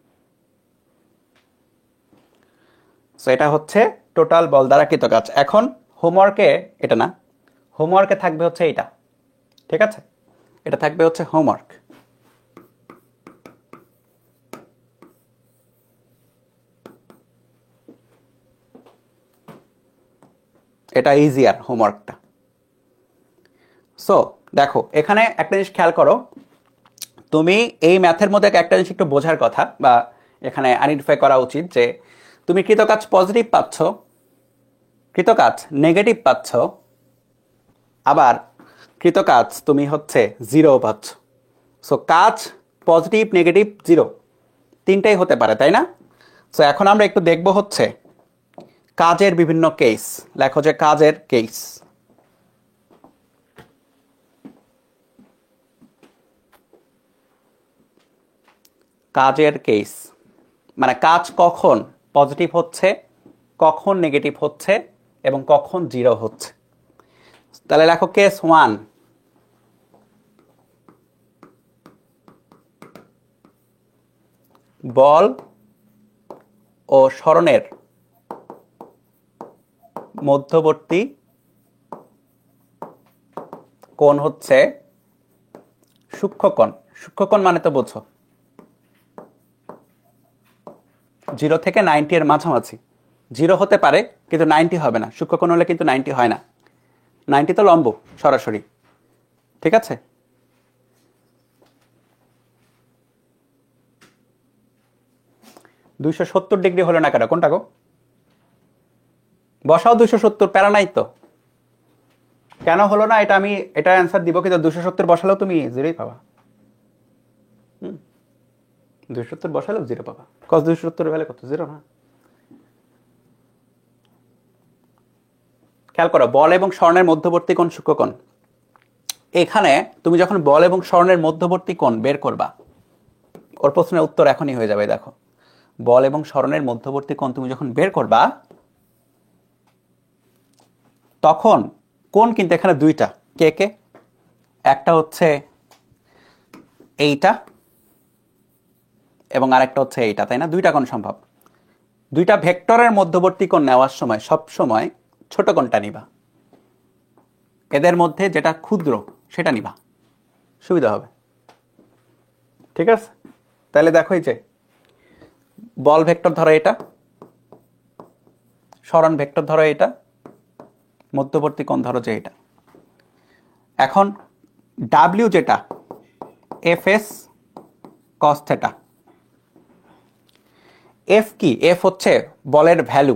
সো এটা হচ্ছে টোটাল বল দ্বারা কৃত কাজ। এখন হোমওয়ার্কে এটা না, হোমওয়ার্কে থাকবে হচ্ছে এইটা, ঠিক আছে? এটা থাকবে হচ্ছে হোমওয়ার্ক। এটা ইজিয়ার হোমওয়ার্কটা। সো দেখো এখানে একটা জিনিস খেয়াল করো, তুমি এই ম্যাথের মধ্যে একটা জিনিস একটু বোঝার কথা, বা এখানে আইডেন্টিফাই করা উচিত, যে তুমি কৃতকাজ পজিটিভ পাচ্ছ, কৃতকাজ নেগেটিভ পাচ্ছ, আবার কৃতকাজ তুমি হচ্ছে 0 পাচ্ছ। সো কাজ পজিটিভ, নেগেটিভ, 0 তিনটাই হতে পারে, তাই না? সো এখন আমরা একটু দেখব হচ্ছে কাজের বিভিন্ন কেস। লেখো যে কাজের কেস। কাজের কেস মানে কাজ কখন পজিটিভ হচ্ছে, কখন নেগেটিভ হচ্ছে, এবং কখন 0 হচ্ছে। তাহলে লেখো কেস 1, বল ও সরণের মধ্যবর্তী কোণ হচ্ছে সূক্ষ্মকোণ। সূক্ষ্মকোণ মানে তো বোঝো, 0 থেকে 90 এর মাঝামাঝি। 0 হতে পারে কিন্তু 90 হবে না, সূক্ষ্মকোণ হলে কিন্তু 90 হয় না। 90 তো লম্ব সরাসরি, ঠিক আছে? $270 হলো না কেন, কোনটা গো? বসাও 270, প্যারা নাই তো। কেন হলো না এটা আমি এটা অ্যান্সার দিব, কিন্তু 270 বসালেও তুমি 0ই পাবা। 270 বসালেও 0 পাবা। cos 270 ভ্যালু কত? 0 না। খেয়াল করো, বল এবং স্বর্ণের মধ্যবর্তী কোণ সূক্ষ্মকোণ। এখানে তুমি যখন বল এবং স্বর্ণের মধ্যবর্তী কোণ বের করবা, ওর প্রশ্নের উত্তর এখনই হয়ে যাবে। দেখো, বল এবং স্বর্ণের মধ্যবর্তী কোণ তুমি যখন বের করবা, তখন কোণ কিন্তু এখানে দুইটা। কে কে? একটা হচ্ছে এইটা এবং আরেকটা হচ্ছে এইটা, তাই না? দুইটা কোণ সম্ভব। দুইটা ভেক্টরের মধ্যবর্তী কোণ নেওয়ার সময় সব সময় ছোট কোণটা নিবা, এদের মধ্যে যেটা ক্ষুদ্র সেটা নিবা, সুবিধা হবে। ঠিক আছে? তাহলে দেখো, এই যে বল ভেক্টর ধরো এটা, স্মরণ ভেক্টর ধরো এটা, মধ্যবর্তী কোণ ধরো যে এটা। এখন ডাব্লিউ যেটা F S cos theta, F কি? এফ হচ্ছে বলের ভ্যালু,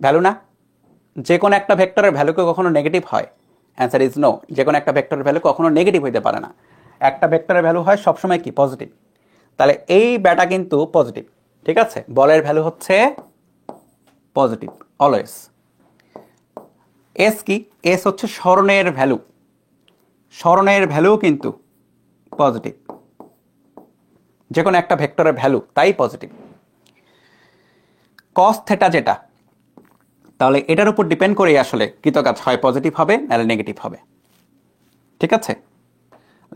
ভ্যালু না? যে কোনো একটা ভেক্টরের ভ্যালু কি কখনো নেগেটিভ হয়? Answer is no. যে কোনো একটা ভেক্টরের ভ্যালু কখনো নেগেটিভ হইতে পারে না। একটা ভেক্টরের ভ্যালু হয় সবসময় কি? পজিটিভ। তাহলে এই ব্যাটা কিন্তু পজিটিভ, ঠিক আছে? বলের ভ্যালু হচ্ছে পজিটিভ অলওয়েজ। এস কি? এস হচ্ছে স্মরণের ভ্যালু, স্মরণের ভ্যালু কিন্তু পজিটিভ, যে কোনো একটা ভেক্টরের ভ্যালু তাই পজিটিভ। কস থেটা যেটা, তাহলে এটার উপর ডিপেন্ড করে আসলে কৃতকাজ হয় পজিটিভ হবে নাহলে নেগেটিভ হবে। ঠিক আছে?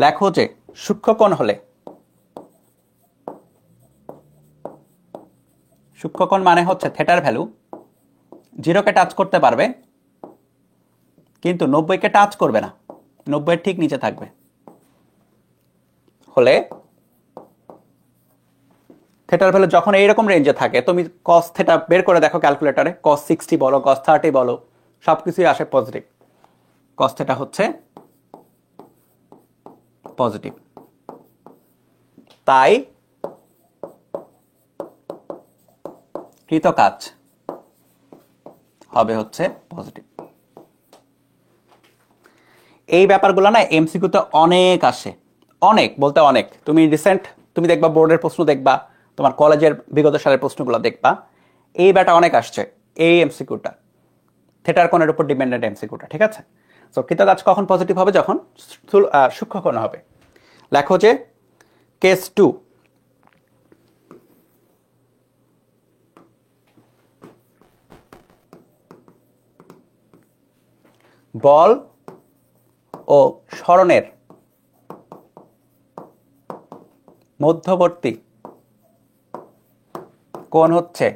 লেখো যে সূক্ষ্মকোণ হলে, সূক্ষ্মকোণ মানে হচ্ছে থেটার ভ্যালু 0কে টাচ করতে পারবে কিন্তু 90কে টাচ করবে না, 90 ঠিক নিচে থাকবে, হলে থেটার ভ্যালু যখন এইরকম রেঞ্জে থাকে, তুমি কস থেটা বের করে দেখো ক্যালকুলেটরে, cos 60 বলো, cos 30 বলো, সবকিছুই আসে পজিটিভ। cos থেটা হচ্ছে পজিটিভ, তাই কৃতকাজ হবে হচ্ছে পজিটিভ। এই ব্যাপারগুলো না এমসিকিউতে অনেক আসে, অনেক বলতে অনেক। তুমি রিসেন্ট তুমি দেখবা বোর্ডের প্রশ্ন দেখবা, তোমার কলেজের বিগত সালের প্রশ্নগুলো দেখবা, এই ব্যাটা অনেক আসছে। এই এমসিকিউটা থেটার কোণের উপর ডিপেন্ডেন্ট এমসিকিউটা, ঠিক আছে? সো কৃতকাজ কখন পজিটিভ হবে? যখন সূক্ষ্মকোণ হবে। লেখো যে কেস 2, বল ও স্মরণের মধ্যবর্তী কোণ হচ্ছে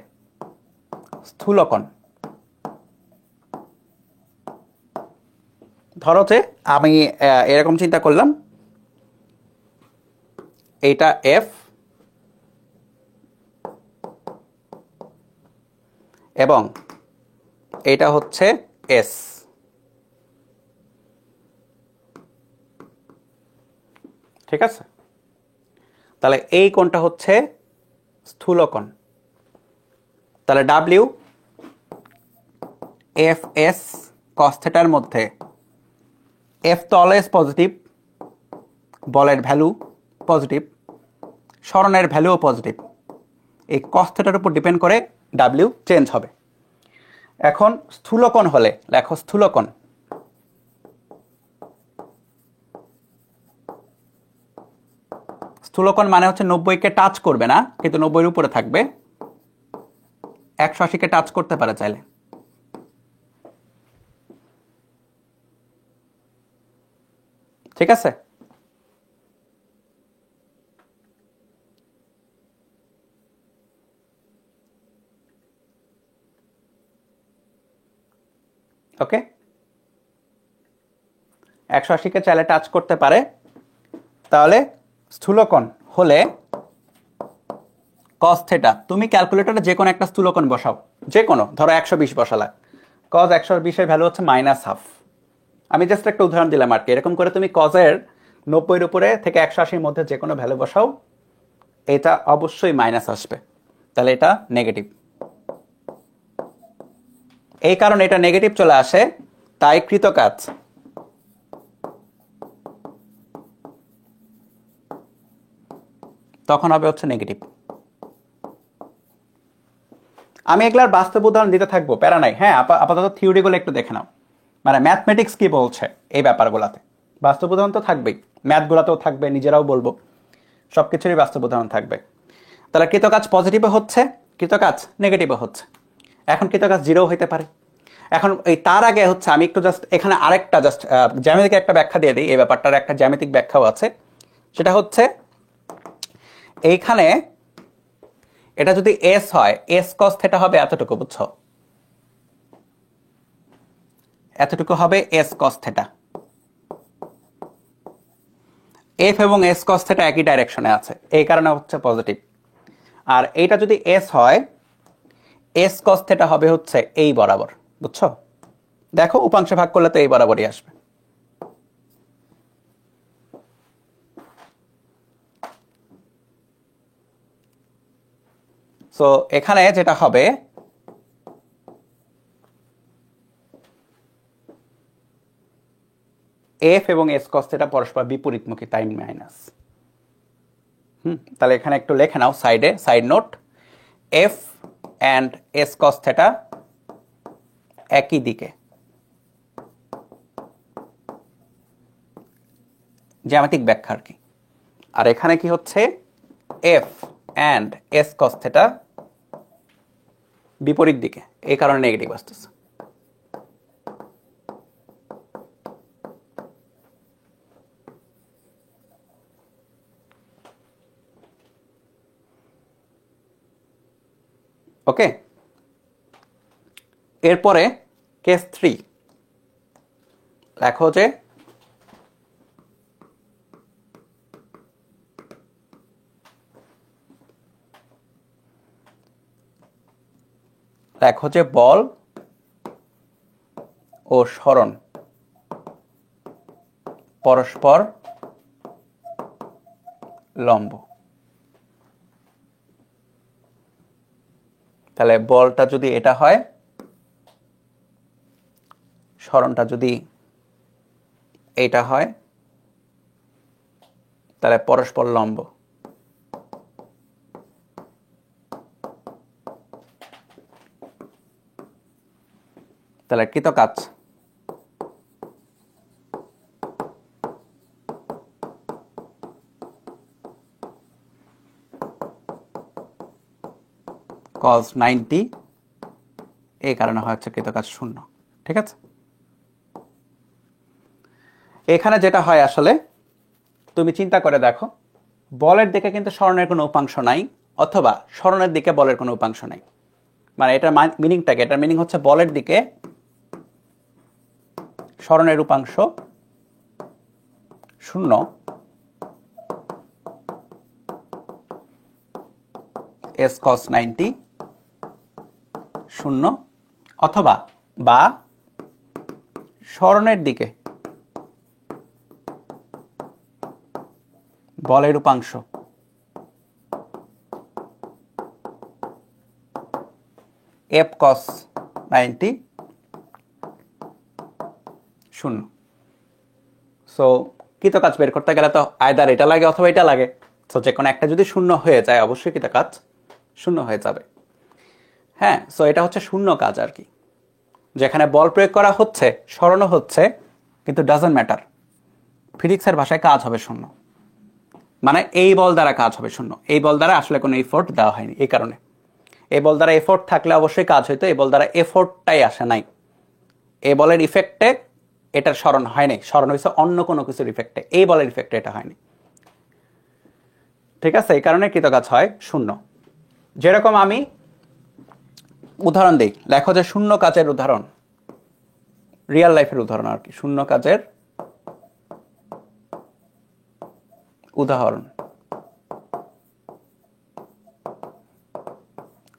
স্থূলকোণ। ধরো যে আমি এরকম চিন্তা করলাম, এইটা এফ এবং এটা হচ্ছে এস। ঠিক আছে? তাহলে এই কোণটা হচ্ছে স্থূলকোণ। তাহলে ডাব্লিউ এফ এস কস থেটার মধ্যে এফ তো অলওয়েজ পজিটিভ, বলের ভ্যালু পজিটিভ, স্মরণের ভ্যালুও পজিটিভ, এই কস থেটার উপর ডিপেন্ড করে ডাব্লিউ চেঞ্জ হবে। এখন স্থূলকোণ হলে লেখো স্থূলকোণ, স্থূলকোণ মানে হচ্ছে 90কে টাচ করবে না কিন্তু 90-এর উপরে থাকবে, 180কে টাচ করতে পারে চাইলে। ঠিক আছে? ওকে, 180কে চাইলে টাচ করতে পারে। তাহলে স্থূলকোণ হলে কস থেটা, তুমি ক্যালকুলেটরে যে কোনো একটা স্থূলকোণ বসাও, যে কোনো, ধরো 120 বসালা, কজ 120 এর ভ্যালু হচ্ছে -1/2। আমি জাস্ট একটা উদাহরণ দিলাম আর কি। এরকম করে তুমি কজের 90-এর উপরে থেকে 180-র মধ্যে যে কোনো ভ্যালু বসাও, এটা অবশ্যই মাইনাস আসবে, তাহলে এটা নেগেটিভ। এই কারণে এটা নেগেটিভ চলে আসে, তাই কৃতকাজ তখন হবে হচ্ছে নেগেটিভ। আমি এগুলার বাস্তব উদাহরণ দিতে থাকবো, প্যারা নাই। হ্যাঁ, আপাতত থিওরিগুলো একটু দেখে নাও, মানে ম্যাথমেটিক্স কি বলছে এই ব্যাপারগুলোতে। বাস্তব উদাহরণ তো থাকবেই, ম্যাথগুলোতেও থাকবে, নিজেরাও বলবো, সব কিছুরই বাস্তব উদাহরণ থাকবে। তাহলে কৃতকাজ পজিটিভও হচ্ছে, কৃতকাজ নেগেটিভও হচ্ছে। এখন কৃতকাজ জিরো হইতে পারে। এখন এই তার আগে হচ্ছে আমি একটু জাস্ট এখানে আরেকটা জাস্ট জ্যামিতিক একটা ব্যাখ্যা দিয়ে দিই। এই ব্যাপারটার একটা জ্যামিতিক ব্যাখ্যাও আছে, সেটা হচ্ছে এইখানে এটা যদি এস হয়, এস কস থেটা হবে এতটুকু, বুঝছো? এতটুকু হবে এস কস থেটা। এফ এবং এস কস থেটা একই ডাইরেকশনে আছে, এই কারণে হচ্ছে পজিটিভ। আর এইটা যদি এস হয়, এস কস থেটা হবে হচ্ছে এই বরাবর, বুঝছো? দেখো উপাংশে ভাগ করলে তো এই বরাবরই আসবে। সো এখানে যেটা হবে, এফ এবং এস কস থেটা পরস্পর বিপরীতমুখী, তাই মাইনাস। তাহলে এখানে একটু লেখে নাও সাইডে, side note, F and S cos theta একই দিকে, জ্যামিতিক ব্যাখ্যা আর কি। আর এখানে কি হচ্ছে, F and S cos theta বিপরীত দিকে, এই কারণে নেগেটিভ আসতেছে। ওকে, এরপরে কেস 3 লেখো যে বল ও সরণ পরস্পর লম্ব। তাহলে বলটা যদি এটা হয়, সরণটা যদি এটা হয়, তাহলে পরস্পর লম্ব। তাহলে কৃতকাজ cos 90, এই কারণে হচ্ছে কৃতকাজ 0। ঠিক আছে, এখানে যেটা হয় আসলে তুমি চিন্তা করে দেখো, বলের দিকে কিন্তু সরণের কোনো উপাংশ নাই, অথবা সরণের দিকে বলের কোনো উপাংশ নাই। মানে এটার মিনিংটা কি? এটার মিনিং হচ্ছে বলের দিকে সরণের উপাংশ 0, এস কস 90 0, অথবা বা সরণের দিকে বলের উপাংশ এফ কস 90 0। সো কৃতকাজ বের করতে গেলে তো আয়দার এটা লাগে অথবা এটা লাগে। সো যে কোনো একটা যদি 0 হয়ে যায়, অবশ্যই কৃতকাজ 0 হয়ে যাবে। হ্যাঁ, সো এটা হচ্ছে শূন্য কাজ আর কি, যেখানে বল প্রয়োগ করা হচ্ছে, সরণও হচ্ছে, কিন্তু ডাজন্ট ম্যাটার, ফিজিক্সের ভাষায় কাজ হবে 0। মানে এই বল দ্বারা কাজ হবে 0, এই বল দ্বারা আসলে কোনো এফোর্ট দেওয়া হয়নি। এই কারণে এই বল দ্বারা এফোর্ট থাকলে অবশ্যই কাজ হইতো, এই বল দ্বারা এফোর্টটাই আসে নাই। এই বলের ইফেক্টে এটার স্মরণ হয়নি, স্মরণ হয়েছে অন্য কোনো কিছুর ইফেক্টে, এই বলের ইফেক্টে এটা হয়নি। ঠিক আছে, এই কারণে কৃতকাজ হয় 0। যেরকম আমি উদাহরণ দিই, লেখো যে শূন্য কাজের উদাহরণ, রিয়েল লাইফের উদাহরণ আর কি, শূন্য কাজের উদাহরণ।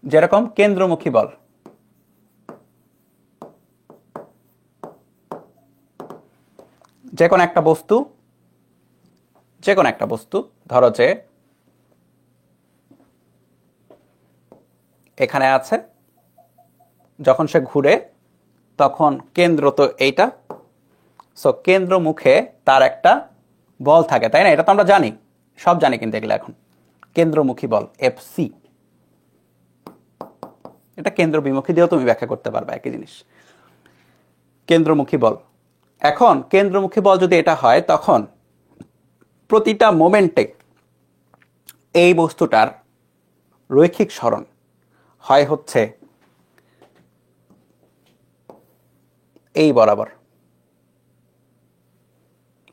যেরকম কেন্দ্রমুখী বল, যে কোনো একটা বস্তু ধরো যে এখানে আছে, যখন সে ঘুরে তখন কেন্দ্র তো এইটা, সো কেন্দ্র মুখে তার একটা বল থাকে, তাই না? এটা তো আমরা জানি, সব জানি কিন্তু এগুলো এখন। কেন্দ্রমুখী বল এফসি, এটা কেন্দ্র বিমুখী দিয়েও তুমি ব্যাখ্যা করতে পারবে, একই জিনিস। কেন্দ্রমুখী বল, এখন কেন্দ্রমুখী বল যদি এটা হয়, তখন প্রতিটা মোমেন্টে এই বস্তুটার রৈখিক সরণ হয় হচ্ছে এই বরাবর,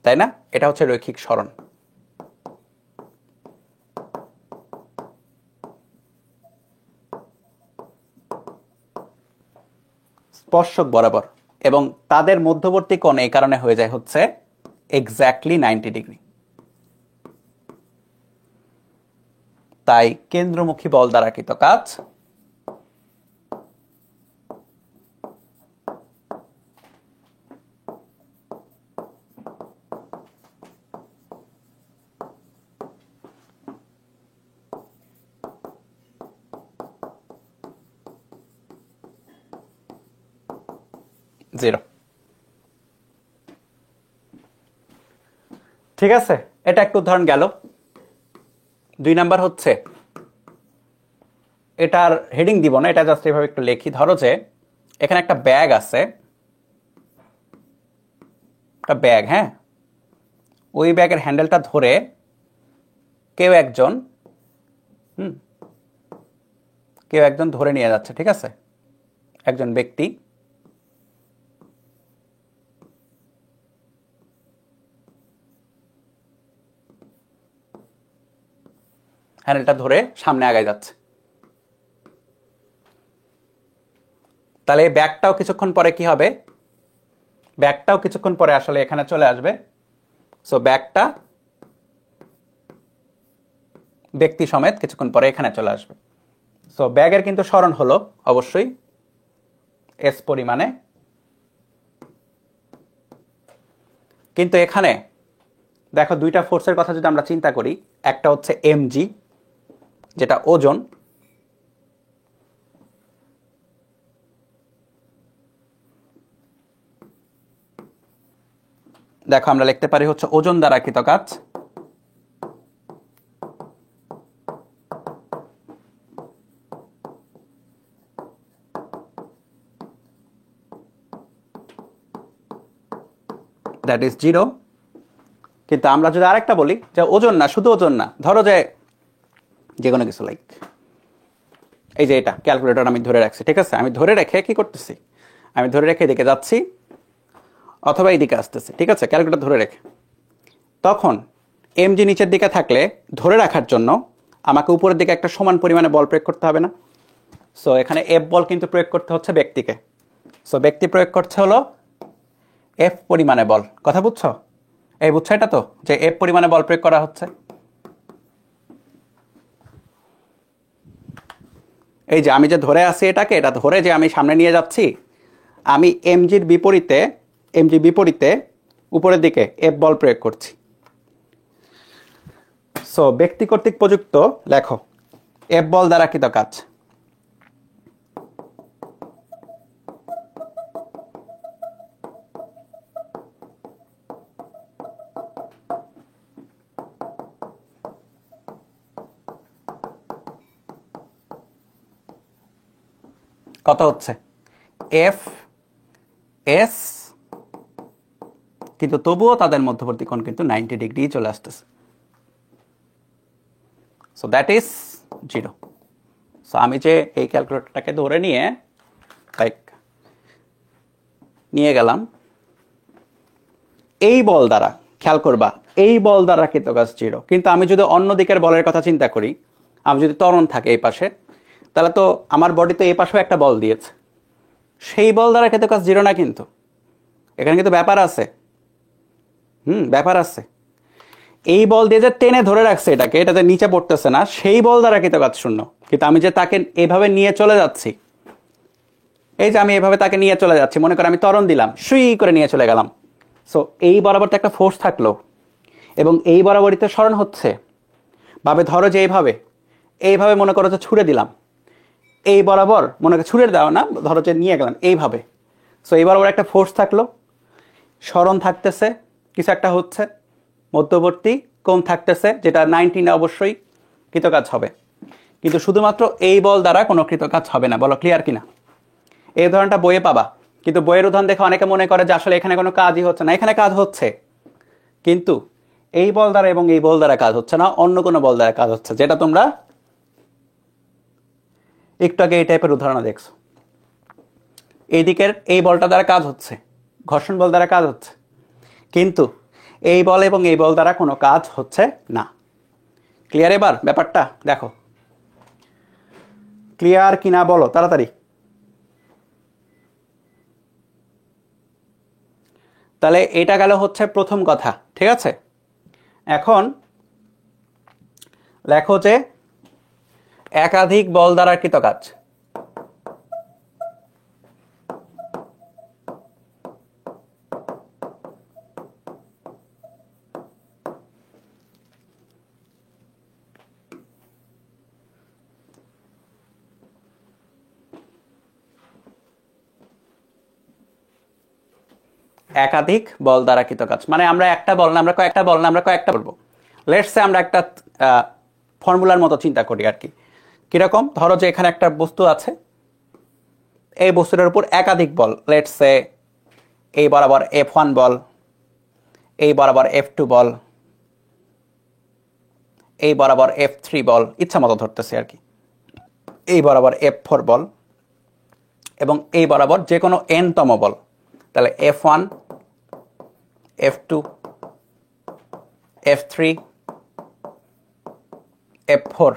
তাই না? এটা হচ্ছে রৈখিক সরণ। স্পর্শক বরাবর, এবং তাদের মধ্যবর্তী কোণ এই কারণে হয়ে যায় হচ্ছে এক্স্যাক্টলি 90 ডিগ্রি। তাই কেন্দ্রমুখী বল দ্বারা কৃত কাজ জিরো। ঠিক আছে, এটা একটা উদাহরণ গেল। 2 নাম্বার হচ্ছে, এটার হেডিং দিব না, এটা জাস্ট এভাবে একটু লিখি। ধরো যে এখানে একটা ব্যাগ আছে, একটা ব্যাগ, হ্যাঁ, ওই ব্যাগের হ্যান্ডেলটা ধরে কেউ একজন ধরে নিয়ে যাচ্ছে, ঠিক আছে? একজন ব্যক্তি হ্যান্ডেলটা ধরে সামনে আগায় যাচ্ছে। তাহলে এই ব্যাগটাও কিছুক্ষণ পরে কি হবে? ব্যাগটাও কিছুক্ষণ পরে আসলে এখানে চলে আসবে। সো ব্যাগটা ব্যক্তি সমেত কিছুক্ষণ পরে এখানে চলে আসবে। সো ব্যাগের কিন্তু সরণ হলো অবশ্যই এস পরিমাণে, কিন্তু এখানে দেখো দুইটা ফোর্সের কথা যদি আমরা চিন্তা করি, একটা হচ্ছে এমজি যেটা ওজন, দেখো আমরা লিখতে পারি হচ্ছে ওজন দ্বারা কৃত কাজ, দ্যাট ইজ জিরো। কিন্তু আমরা যদি আরেকটা বলি যে ওজন না, শুধু ওজন না, ধরো যে কোনো কিছু, লাইক এই যে এটা ক্যালকুলেটর আমি ধরে রাখছি, ঠিক আছে? আমি ধরে রেখে কি করতেছি? আমি ধরে রেখে এদিকে যাচ্ছি অথবা এইদিকে আসতেছি, ঠিক আছে? ক্যালকুলেটর ধরে রেখে, তখন এমজি নিচের দিকে থাকলে ধরে রাখার জন্য আমাকে উপরের দিকে একটা সমান পরিমাণে বল প্রয়োগ করতে হবে না? সো এখানে এফ বল কিন্তু প্রয়োগ করতে হচ্ছে ব্যক্তিকে। সো ব্যক্তি প্রয়োগ করছে হলো এফ পরিমাণে বল। কথা বুঝছো? এই বুঝছো এটা তো, যে এফ পরিমাণে বল প্রয়োগ করা হচ্ছে। এই যে আমি যে ধরে আছি এটাকে, এটা ধরে যে আমি সামনে নিয়ে যাচ্ছি, আমি এমজি বিপরীতে উপরের দিকে এফ বল প্রয়োগ করছি। সো ব্যক্তি কর্তৃক প্রযুক্ত, লেখো এফ বল দ্বারা কৃত কাজ। কত হচ্ছে? এফ এস, কিন্তু তবুও তাদের মধ্যবর্তী কোণ কিন্তু 90 ডিগ্রি চলে আসতেছে। So that is zero. So আমি যে এই ক্যালকুলেটরটাকে ধরে নিয়ে গেলাম, এই বল দ্বারা, খেয়াল করবা, এই বল দ্বারা কৃত কাজ জিরো। কিন্তু আমি যদি অন্য দিকের বলের কথা চিন্তা করি, আমি যদি ত্বরণ থাকে এই পাশে, তাহলে তো আমার বডি তো এই পাশেও একটা বল দিয়েছে, সেই বল দ্বারা কৃত কাজ জিরো না। কিন্তু এখানে কিন্তু ব্যাপার আছে, ব্যাপার আছে। এই বল দিয়ে যে টেনে ধরে রাখছে এটাকে, এটাতে নিচে পড়তেছে না, সেই বল দ্বারা কৃত কাজ শূন্য। কিন্তু আমি যে তাকে এইভাবে নিয়ে চলে যাচ্ছি, এই যে আমি এইভাবে তাকে নিয়ে চলে যাচ্ছি, মনে করে আমি ত্বরণ দিলাম, সুই করে নিয়ে চলে গেলাম। সো এই বরাবর তো একটা ফোর্স থাকলো, এবং এই বরাবরই তো সরণ হচ্ছে। ভাবে ধরো যে এইভাবে মনে করো যে ছুঁড়ে দিলাম, এই বরাবর মনে করো ছুঁড়ে দেওয়া না, ধরো যে নিয়ে গেলাম এইভাবে। সো এই বরাবর একটা ফোর্স থাকলো, সরণ থাকতেছে, কিছু একটা হচ্ছে, মধ্যবর্তী কোণ থাকতেছে, যেটা 90 অবশ্যই কৃতকাজ হবে। কিন্তু শুধুমাত্র এই বল দ্বারা কোনো কৃতকাজ হবে না। বলো ক্লিয়ার কিনা? এই উদাহরণটা বইয়ে পাবা, কিন্তু বইয়ের উদাহরণ দেখে অনেকে মনে করে যে আসলে এখানে কোনো কাজই হচ্ছে না। এখানে কাজ হচ্ছে, কিন্তু এই বল দ্বারা এবং এই বল দ্বারা কাজ হচ্ছে না, অন্য কোনো বল দ্বারা কাজ হচ্ছে, যেটা তোমরা একটু আগে এই টাইপের উদাহরণ দেখছো। এই দিকের এই বলটা দ্বারা কাজ হচ্ছে, ঘর্ষণ বল দ্বারা কাজ হচ্ছে, কিন্তু এই বল এবং এই বল দ্বারা কোনো কাজ হচ্ছে না। ক্লিয়ার? এবার ব্যাপারটা দেখো, ক্লিয়ার কিনা বলো তাড়াতাড়ি। তাহলে এটা গেল হচ্ছে প্রথম কথা, ঠিক আছে? এখন লেখো যে একাধিক বল দ্বারা কৃতকাজ। একাধিক বল দ্বারা কৃতকাজ মানে আমরা একটা বল না, আমরা কয়েকটা বলবো। লেটস সে আমরা একটা ফর্মুলার মতো চিন্তা করি আর কি। কিরকম? ধরো যে এখানে একটা বস্তু আছে, এই বস্তুটার উপর একাধিক বল, লেটস সে এই বরাবর F1 বল, এই বরাবর F2 বল, এই বরাবর F3 বল, ইচ্ছা মতো ধরতেছি আর কি, এই বরাবর F4 বল, এবং এই বরাবর যে কোনো n-তম বল। তাহলে F1, F2, F3, F4,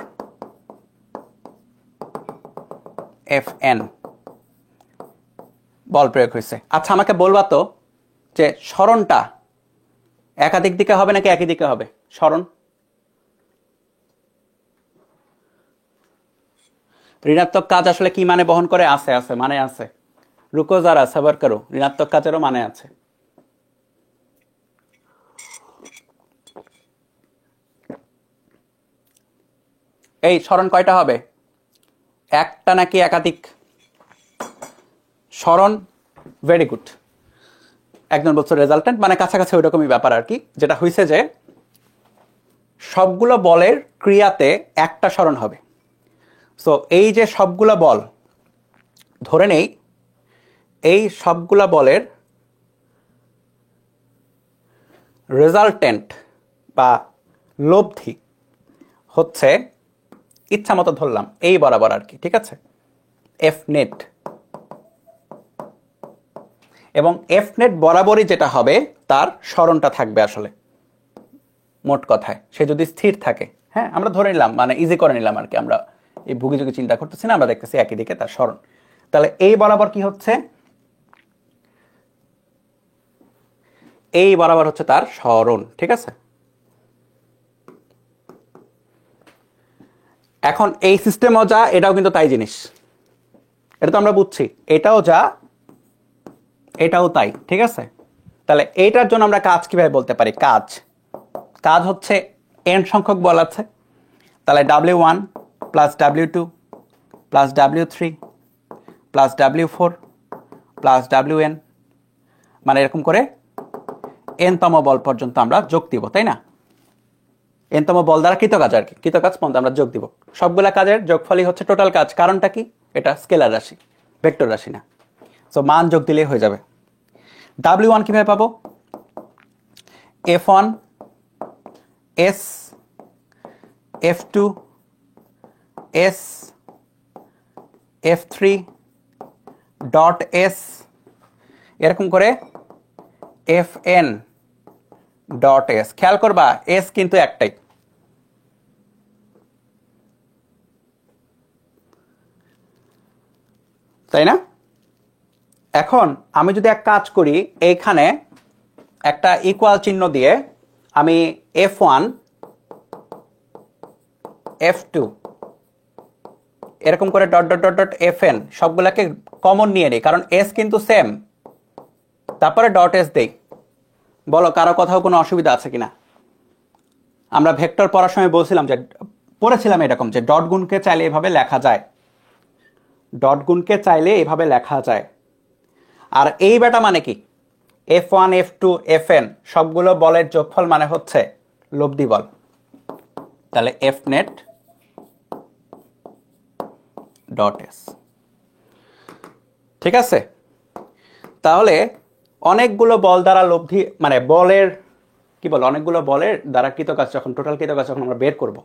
Fn বল প্রয়োগ হয়েছে। আচ্ছা আমাকে বলবা তো যে সরণটা একাধিক দিকে হবে নাকি একই দিকে হবে? সরণ ঋণাত্মক কাজ আসলে কি মানে বহন করে? আছে মানে আছে। রুকো যারা সবার করো, ঋণাত্মক কাজেরও মানে আছে। এই সরণ কয়টা হবে? একটা নাকি একাধিক? সরণ, ভেরি গুড। একজন বলছে রেজাল্টেন্ট, মানে কাছাকাছি ওই রকমই ব্যাপার আর কি। যেটা হয়েছে যে সবগুলো বলের ক্রিয়াতে একটা সরণ হবে। সো এই যে সবগুলো বল, ধরে নেই এই সবগুলা বলের রেজাল্টেন্ট বা লব্ধি হচ্ছে, ইচ্ছা মতো ধরলাম এই বরাবর আর কি, ঠিক আছে, এফ নেট। এবং এফ নেট বরাবরই যেটা হবে তার সরণটা থাকবে আসলে, মোট কথায় সে যদি স্থির থাকে। হ্যাঁ, আমরা ধরে নিলাম, মানে ইজি করে নিলাম আর কি, আমরা এই ভুগি যুগে চিন্তা করতেছি না, আমরা দেখতেছি একই দিকে তার সরণ। তাহলে এই বরাবর কি হচ্ছে? এই বরাবর হচ্ছে তার সরণ, ঠিক আছে? এখন এই সিস্টেমও যা, এটাও কিন্তু তাই জিনিস, এটা তো আমরা বুঝছি, এটাও যা এটাও তাই, ঠিক আছে? তাহলে এইটার জন্য আমরা কাজ কিভাবে বলতে পারি? কাজ হচ্ছে n সংখ্যক বল আছে, তাহলে W1 plus W2 plus W3 plus W4 plus Wn, মানে এরকম করে n-তম বল পর্যন্ত আমরা যোগ দিব, তাই না? n-তম বল দ্বারা কৃতকাজ আর কি, কৃতকাজ পর্যন্ত আমরা যোগ দিব। সবগুলা কাজের যোগফলই হচ্ছে টোটাল কাজ। কারণটা কি? এটা স্কেলার রাশি, ভেক্টর রাশি না। সো মান যোগ দিলেই হয়ে যাবে। W1 কিভাবে পাবো? F1 S F2 S F3 dot S, এরকম করে Fn ডট S। খেয়াল করবা S কিন্তু একটাই, তাই না? এখন আমি যদি এক কাজ করি, এইখানে একটা ইকুয়াল চিহ্ন দিয়ে আমি F1 F2 এরকম করে dot dot dot dot F N সবগুলাকে কমন নিয়ে নিই, কারণ এস কিন্তু সেম, তারপরে ডট এস দেই। বলো কারো কোথাও কোনো অসুবিধা আছে কিনা? আমরা ভেক্টর পড়ার সময় বলছিলাম যে, পড়েছিলাম এরকম যে ডট গুণকে চাইলে এভাবে লেখা যায়, ডট গুণকে চাইলে এভাবে লেখা যায়। আর এই বেটা মানে কি, F one F two F N সবগুলো বলের যোগফল মানে হচ্ছে লব্ধি বল। তাহলে এফ নেট ডট এস, ঠিক আছে? তাহলে অনেকগুলো বল দ্বারা লব্ধি মানে বলের কি বল, অনেকগুলো বলের দ্বারা কৃতকাজ যখন টোটাল কৃতকাজ যখন আমরা বের করব,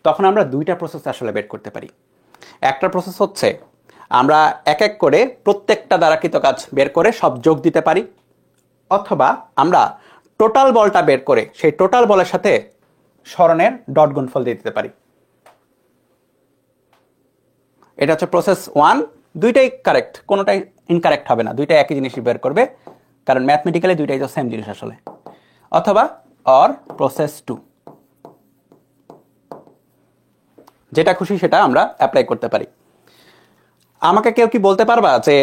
তখন আমরা দুইটা প্রসেস আসলে বের করতে পারি। একটা প্রসেস হচ্ছে আমরা এক এক করে প্রত্যেকটা দ্বারা কৃতকাজ বের করে সব যোগ দিতে পারি, অথবা আমরা টোটাল বলটা বের করে সেই টোটাল বলের সাথে স্মরণের ডট গুণফল দিয়ে দিতে পারি। এটা হচ্ছে প্রসেস ওয়ান। দুইটাই কারেক্ট, কোনোটাই ইনকারেক্ট হবে না, দুইটাই একই জিনিসই বের করবে, কারণ ম্যাথমেটিক্যালি দুইটাই তো সেম জিনিস আসলে। অথবা অর প্রসেস টু, যেটা খুশি সেটা আমরা অ্যাপ্লাই করতে পারি। আমাকে কেউ কি বলতে পারবা যে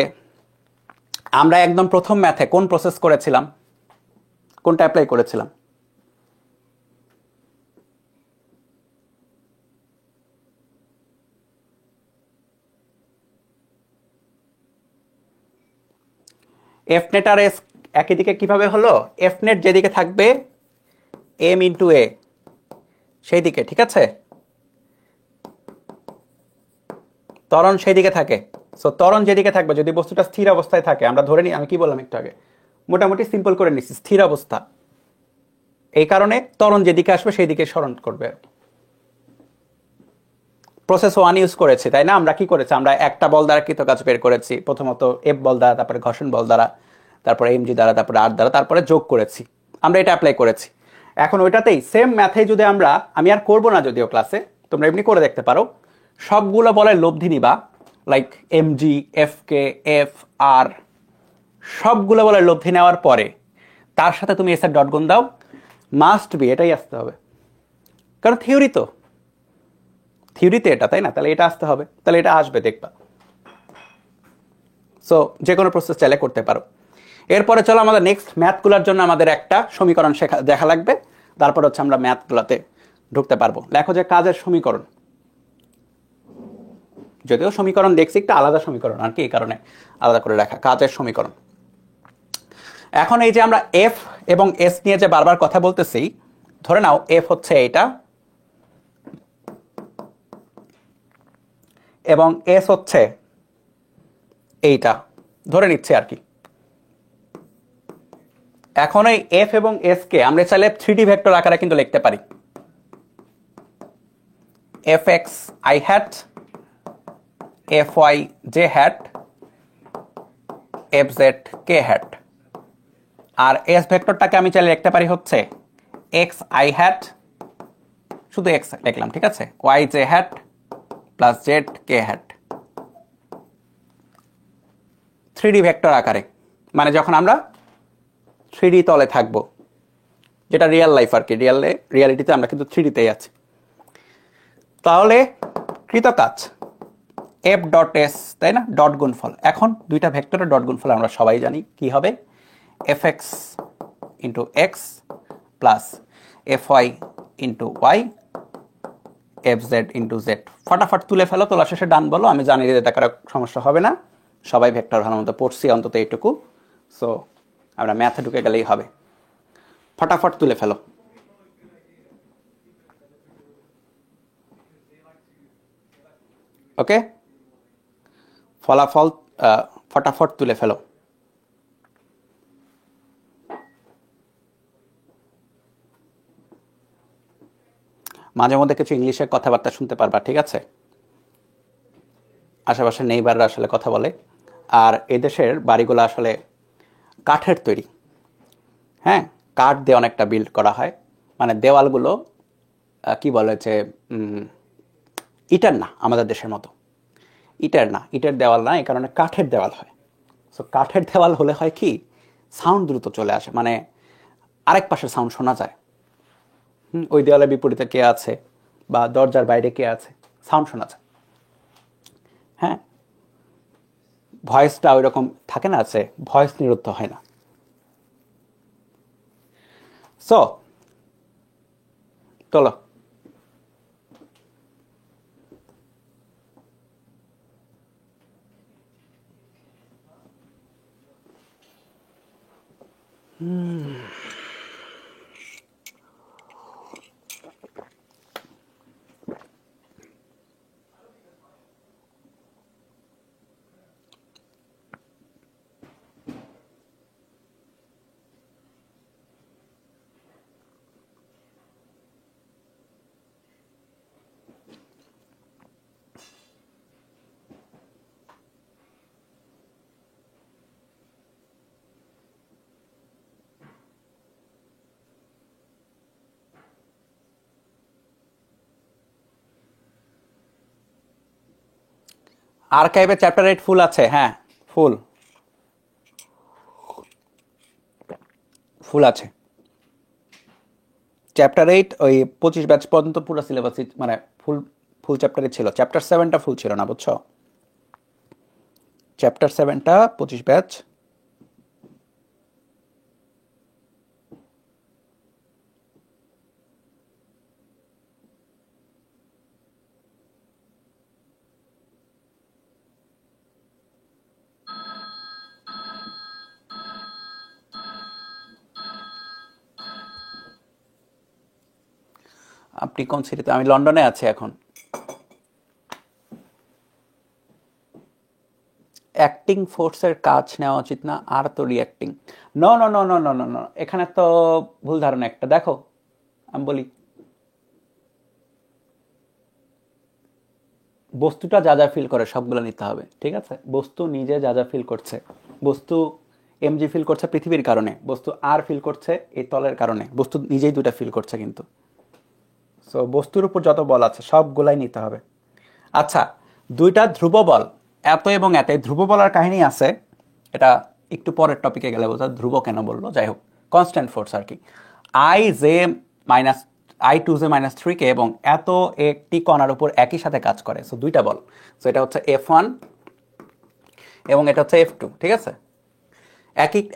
আমরা একদম প্রথম ম্যাথে কোন প্রসেস করেছিলাম, কোনটা অ্যাপ্লাই করেছিলাম? এফ নেট আর এস একই দিকে কিভাবে হলো? এফ নেট যেদিকে থাকবে এম ইন্টু এ সেই দিকে, ঠিক আছে? ত্বরণ সেই দিকে থাকে। সো ত্বরণ যেদিকে থাকবে, যদি বস্তুটা স্থির অবস্থায় থাকে, আমরা ধরে নিই, আমি কি বললাম একটু আগে, মোটামুটি সিম্পল করে নিচ্ছি, স্থির অবস্থা, এই কারণে ত্বরণ যেদিকে আসবে সেই দিকে স্মরণ করবে। প্রসেস ওয়ান ইউজ করেছি, তাই না? আমরা কি করেছি, আমরা একটা বল দ্বারা কৃতকাজ বের করেছি, প্রথমত এফ বল দ্বারা, তারপরে ঘর্ষণ বল দ্বারা, তারপরে এমজি দ্বারা, তারপরে আর দ্বারা, তারপরে যোগ করেছি, আমরা এটা অ্যাপ্লাই করেছি। এখন ওইটাতেই সেম ম্যাথে যদি আমরা, আমি আর করবো না যদিও ক্লাসে, তোমরা এমনি করে দেখতে পারো, সবগুলো বলের লব্ধি নিবা, লাইক এমজি, এফ কে, এফ আর, সবগুলো বলের লব্ধি নেওয়ার পরে তার সাথে তুমি এস এর ডট গুণ দাও, মাস্ট বি এটাই আসতে হবে, কারণ থিওরি তো, থিওরিতে এটা, তাই না? তাহলে এটা আসতে হবে, তাহলে এটা আসবে, দেখবা। সো যে কোনো প্রসেস চাইলে করতে পারো। এরপরে চলো আমাদের নেক্সট ম্যাথগুলোর জন্য আমাদের একটা সমীকরণ দেখা লাগবে, তারপর হচ্ছে আমরা ম্যাথগুলোতে ঢুকতে পারবো। লেখো যে কাজের সমীকরণ, যদিও সমীকরণ দেখছি একটা আলাদা সমীকরণ আর কি, এই কারণে আলাদা করে রাখা, কাজের সমীকরণ। এখন এই যে আমরা এফ এবং এস নিয়ে যে বারবার কথা বলতেছি, ধরে নাও এফ হচ্ছে এইটা এবং এস হচ্ছে এইটা, ধরে নিচ্ছে আর কি। এখন এই এফ এবং এস কে আমরা চাইলে 3D ভেক্টর আকারে কিন্তু লিখতে পারি, F X I hat, F Y J hat, F Z K hat. আর এস ভেক্টরটাকে আমি চাইলে লিখতে পারি হচ্ছে এক্স আই হ্যাট, শুধু এক্স লিখলাম, ঠিক আছে, Y J hat plus Z K hat, 3D vector আকারে, মানে যখন আমরা 3D তলে থাকবো, যেটা রিয়েল লাইফ আর কি, রিয়ালিটিতে আমরা কিন্তু 3Dতেই আছি। তাহলে কৃতকাজ এফ ডট এস, তাই না, ডট গুণফল। এখন দুইটা ভেক্টরের ডট গুণফল আমরা সবাই জানি কি হবে, F x into x plus F y into y, F z into z. ফটাফট তুলে ফেলো, তোলা শেষে ডান বলো, আমি জানি যে এটা কারো সমস্যা হবে না, সবাই ভেক্টর ভালো মতো পড়ছি অন্তত এইটুকু। সো আমরা ম্যাথে ঢুকে গেলেই হবে, ফটাফট তুলে ফেলো। ওকে, ফলাফল ফটাফট তুলে ফেলো। মাঝে মধ্যে কিছু ইংলিশের কথাবার্তা শুনতে পারবা, ঠিক আছে? আশেপাশে নেইবাররা আসলে কথা বলে, আর এদেশের বাড়িগুলো আসলে কাঠের তৈরি, হ্যাঁ, কাঠ দিয়ে অনেকটা বিল্ড করা হয়, মানে দেওয়ালগুলো কি বলে যে ইটার না, আমাদের দেশের মতো ইটের না, ইটের দেওয়াল না, এই কারণে কাঠের দেওয়াল হয়। সো কাঠের দেওয়াল হলে হয় কি, সাউন্ড দ্রুত চলে আসে, মানে আরেক পাশের সাউন্ড শোনা যায়। ওই দেওয়ালের বিপরীতে কে আছে বা দরজার বাইরে কে আছে, সাউন্ড শোনা যায়। হ্যাঁ, ভয়েসটা ওই রকম থাকে না, আছে ভয়েস নিরুদ্ধ হয় না। সো চলো আর্কাইভে চ্যাপ্টার 8 ফুল আছে, হ্যাঁ ফুল ফুল আছে। চ্যাপ্টার 8 ওই 25 ব্যাচ পর্যন্ত পুরো সিলেবাস, মানে ফুল ফুল চ্যাপ্টারই ছিল। চ্যাপ্টার 7টা ফুল ছিল না, বুঝছো? চ্যাপ্টার 7টা 25 ব্যাচ। আপনি কোন সিটিতে? আমি লন্ডনে আছি এখন। অ্যাক্টিং ফোর্সের কাজ নেওয়া উচিত না, আর তো reacting. No no no no no no no, এখানে তো ভুল ধারণা একটা। দেখো আমি বলি, বস্তুটা যা যা ফিল করে সবগুলো নিতে হবে, ঠিক আছে? বস্তু নিজে যা যা ফিল করছে, বস্তু এমজি ফিল করছে পৃথিবীর কারণে, বস্তু আর ফিল করছে এই তলের কারণে, বস্তু নিজেই দুটা ফিল করছে কিন্তু। সো বস্তুর উপর যত বল আছে সবগুলাই নিতে হবে। আচ্ছা, দুইটা ধ্রুব বল, এত এবং এত, ধ্রুব বলার কাহিনী আছে, এটা একটু পরের টপিকে গেলে বোঝা ধ্রুব কেন বললো। যাই হোক, কনস্ট্যান্ট ফোর্স আর কি। আই জে মাইনাস I2J-3 কে এবং এত একটি কণার উপর একই সাথে কাজ করে। সো দুইটা বল। সো এটা হচ্ছে F1 এবং এটা হচ্ছে F2, ঠিক আছে?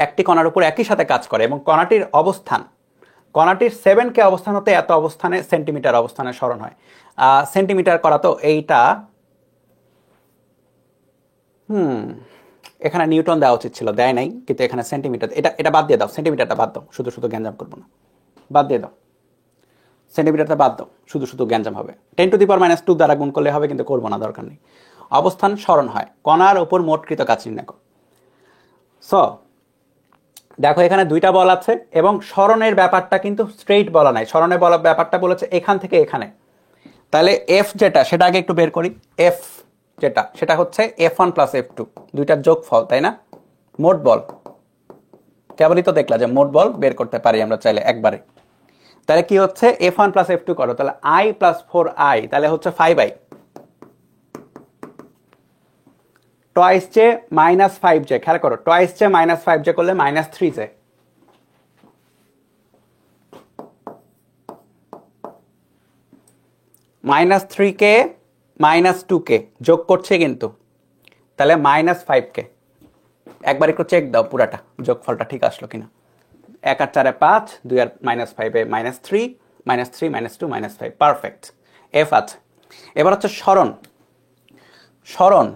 একটি কণার উপর একই সাথে কাজ করে এবং কণাটির অবস্থান, কণাটির 7K অবস্থান হতে এত অবস্থানে সেন্টিমিটার অবস্থানে স্মরণ হয়। সেন্টিমিটার করা তো এইটা, এখানে নিউটন দেওয়া উচিত ছিল, দেয় নাই, কিন্তু এখানে সেন্টিমিটার। এটা এটা বাদ দিয়ে দাও, সেন্টিমিটারটা বাদ দাও, শুধু শুধু গ্যাঞ্জাম করবো না, বাদ দিয়ে দাও। সেন্টিমিটারটা বাদ দাও, শুধু শুধু গ্যাঞ্জাম হবে। 10⁻² দ্বারা গুণ করলে হবে, কিন্তু করবো না, দরকার নেই। অবস্থান স্মরণ হয়, কণার উপর মোটকৃত কাজ নির্ণয় করো। সো দেখো এখানে দুইটা বল আছে এবং স্মরণের ব্যাপারটা কিন্তু স্ট্রেইট বলা নাই, স্মরণের বলা ব্যাপারটা বলেছে এখান থেকে এখানে। তাহলে এফ যেটা সেটা আগে একটু বের করি। এফ যেটা সেটা হচ্ছে F1 + F2, দুইটার যোগফল, তাই না? মোট বল, কেবলই তো দেখলা যে মোট বল বের করতে পারি আমরা চাইলে একবারে। তাহলে কি হচ্ছে, F1 + F2 করো, তাহলে I + 4I, তাহলে হচ্ছে 5I। টয়েস জে -5J, খেয়াল করো, টয়েস জে -5J করলে -3J। -3K -2K যোগ করছে কিন্তু, তাহলে -5K। একবার একটু চেক দাও পুরাটা, যোগফলটা ঠিক আসলো কিনা। 1 আর 4 5, 2 আর -5 -3, -3 -2 -5, পারফেক্ট। এফ আছে। এবার হচ্ছে স্মরণ। স্মরণ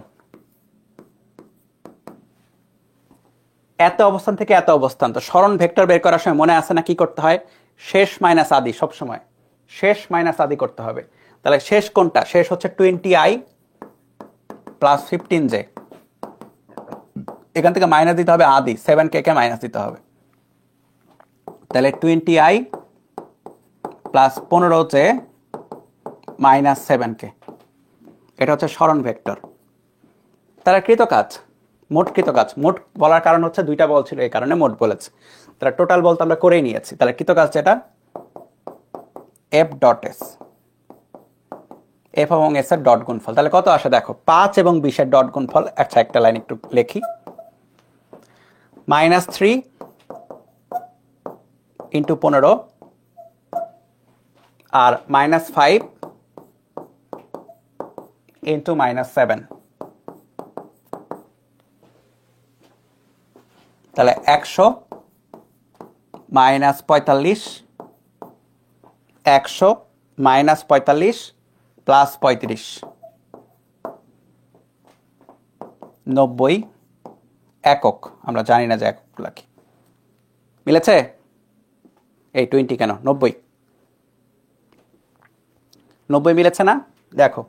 এত অবস্থান থেকে এত অবস্থান, তো স্মরণ ভেক্টর বের করার সময় মনে আছে না কি করতে হয়? শেষ মাইনাস আদি, সবসময় শেষ মাইনাস আদি করতে হবে। তাহলে শেষ কোনটা? শেষ হচ্ছে 20I + 15J। এখান থেকে মাইনাস দিতে হবে আদি, 7K কে মাইনাস দিতে হবে। তাহলে 20I + 15J - 7K, এটা হচ্ছে স্মরণ ভেক্টর। তারা কৃতকাজ, মোট কৃতকাজ। মোট বলার কারণ হচ্ছে দুইটা বল ছিল, এই কারণে মোট বলেছে। তাহলে টোটাল বল তো আমরা করেই নিয়েছি। তাহলে কৃতকাজ যেটা F.S, F এবং S এর ডট গুণফল। তাহলে কত আসে দেখো, 5 এবং 20 এর ডট গুণফল। আচ্ছা একটা লাইন একটু লেখি, -3 × 15 আর -5 × -7, তাহলে 100 মাইনাস 45, 100 মাইনাস 45 প্লাস 35, 90 একক। আমরা জানি না যে এককগুলা কি। মিলেছে? এই 20 কেন? 90 মিলেছে না? দেখো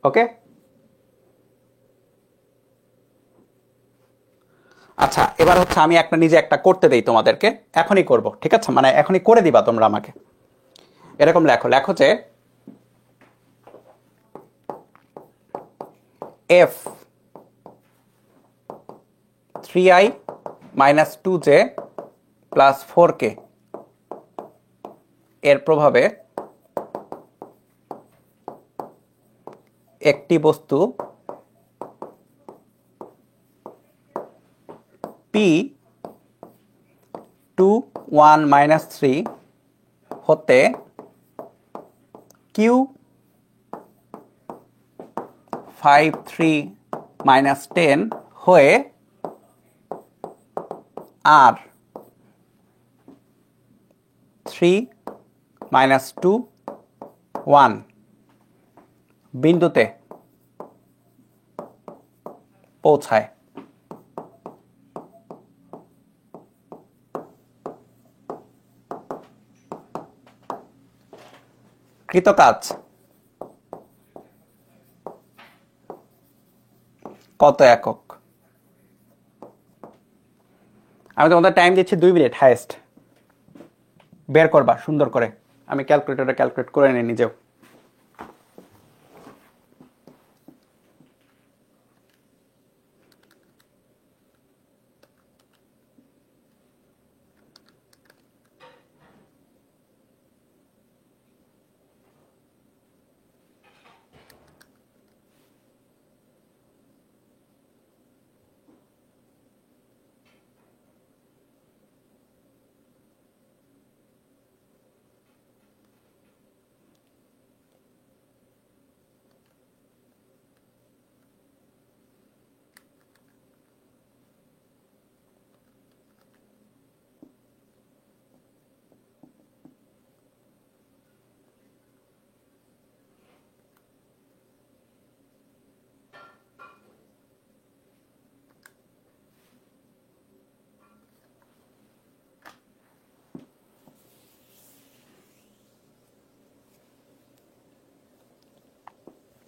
ওকে। আচ্ছা, এবার হচ্ছে আমি নিজে একটা করতে দেই তোমাদেরকে, এখনই করব, ঠিক আছে? মানে এখনই করে দিবা তোমরা আমাকে। এরকম লেখো যে f 3i minus 2j plus 4k এর প্রভাবে একটি বস্তু p 2 1 মাইনাস 3 হতে q 5 3 মাইনাস 10 হয়ে r 3 মাইনাস 2 1 বিন্দুতে পৌঁছায়। কৃতকাজ কত একক? আমি তোমাদের টাইম দিচ্ছি 2 মিনিট হাইয়েস্ট, বের করবা সুন্দর করে। আমি ক্যালকুলেটরে ক্যালকুলেট করে নিই নিজেও।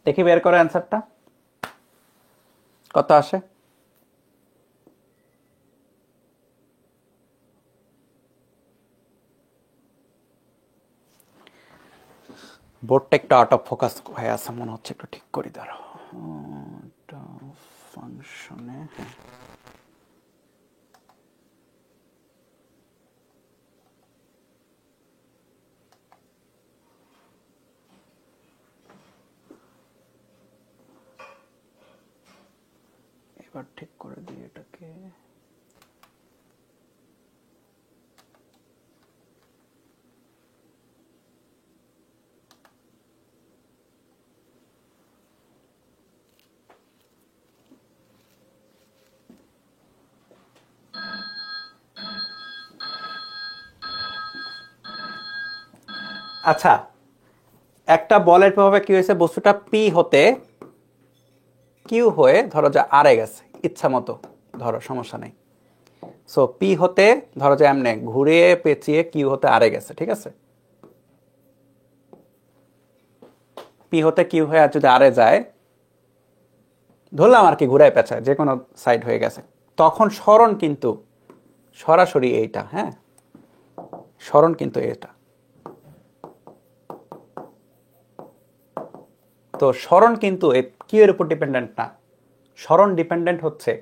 দেখি বের করো অ্যান্সারটা কত আসে। বোর্ডটা একটু আউট অফ ফোকাস হয়ে আছে মনে হচ্ছে, একটু ঠিক করে দাঁড়াও। ফাংশনে এবার ঠিক করে দিই এটাকে। আচ্ছা, একটা বলের প্রভাবে কি হয়েছে, বস্তুটা পি হতে কিউ হয়ে ধরো যে আরে গেছে, ইচ্ছা মতো ধরো, সমস্যা নেই। সো পি হতে ধরো যে এমনি ঘুরিয়ে পেঁচিয়ে কিউ হতে আরে গেছে, ঠিক আছে? পি হতে কিউ হয়ে যদি আরে যায়, ধরলাম আর কি ঘুরায় পেঁচায় যে কোনো সাইড হয়ে গেছে, তখন সরণ কিন্তু সরাসরি এইটা, হ্যাঁ সরণ কিন্তু এটা। তো সরণ কিন্তু কিউ এর উপর ডিপেন্ডেন্ট না, সরণ ডিপেন্ডেন্ট হচ্ছে